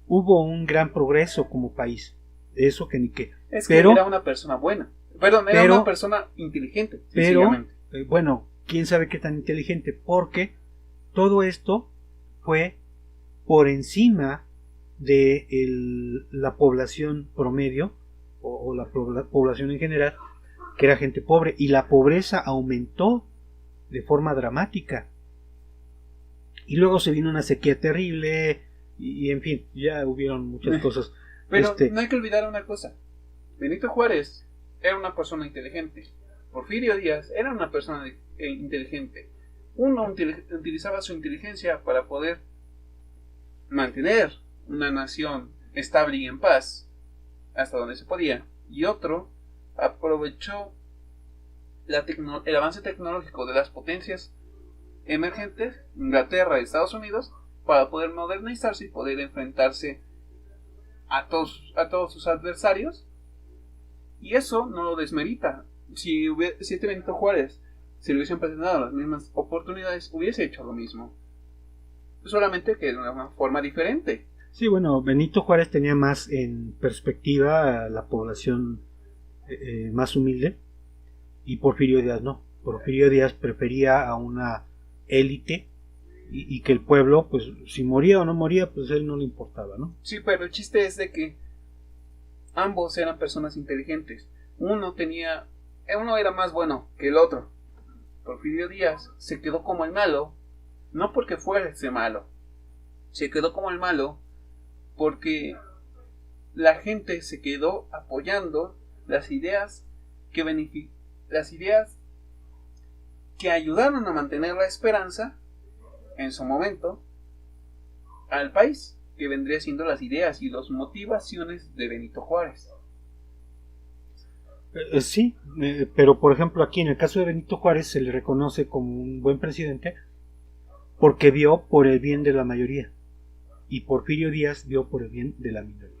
hubo un gran progreso como país. Eso que ni qué. Es que era una persona buena. Perdón, era una persona inteligente. Pero, bueno, quién sabe qué tan inteligente, porque todo esto fue por encima de la población promedio o la población en general, que era gente pobre, y la pobreza aumentó de forma dramática. Y luego se vino una sequía terrible y en fin, ya hubieron muchas cosas. Pero no hay que olvidar una cosa. Benito Juárez era una persona inteligente. Porfirio Díaz era una persona inteligente. Uno utilizaba su inteligencia para poder mantener una nación estable y en paz hasta donde se podía, y otro aprovechó el avance tecnológico de las potencias emergentes, Inglaterra y Estados Unidos, para poder modernizarse y poder enfrentarse a todos sus adversarios, y eso no lo desmerita. Si este Benito Juárez se le hubiesen presentado las mismas oportunidades, hubiese hecho lo mismo, solamente que de una forma diferente. Sí, bueno, Benito Juárez tenía más en perspectiva a la población más humilde, y Porfirio Díaz no. Porfirio Díaz prefería a una élite y que el pueblo, pues si moría o no moría, pues a él no le importaba, ¿no? Sí, pero el chiste es de que ambos eran personas inteligentes. Uno era más bueno que el otro. Porfirio Díaz se quedó como el malo, no porque fuera ese malo. Se quedó como el malo porque la gente se quedó apoyando las ideas que ayudaron a mantener la esperanza en su momento al país, que vendría siendo las ideas y las motivaciones de Benito Juárez. Sí, pero por ejemplo aquí en el caso de Benito Juárez se le reconoce como un buen presidente porque vio por el bien de la mayoría, y Porfirio Díaz vio por el bien de la minoría.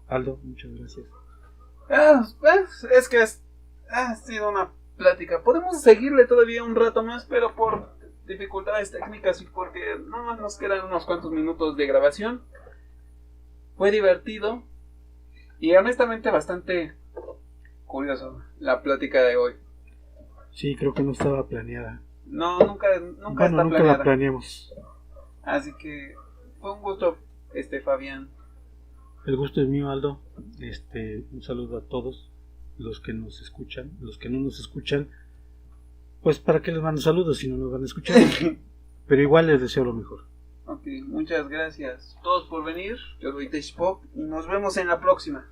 Aldo, muchas gracias. Es que ha sido una plática. Podemos seguirle todavía un rato más, pero por dificultades técnicas y porque no nos quedan unos cuantos minutos de grabación. Fue divertido y honestamente bastante curioso la plática de hoy. Sí, creo que no estaba planeada. No, nunca está planeada. Nunca la planeamos. Así que fue un gusto, Fabián. El gusto es mío, Aldo. Un saludo a todos los que nos escuchan, los que no nos escuchan. Pues para qué les mando saludos si no nos van a escuchar. Pero igual les deseo lo mejor. Ok, muchas gracias a todos por venir. Yo soy Teshpok y nos vemos en la próxima.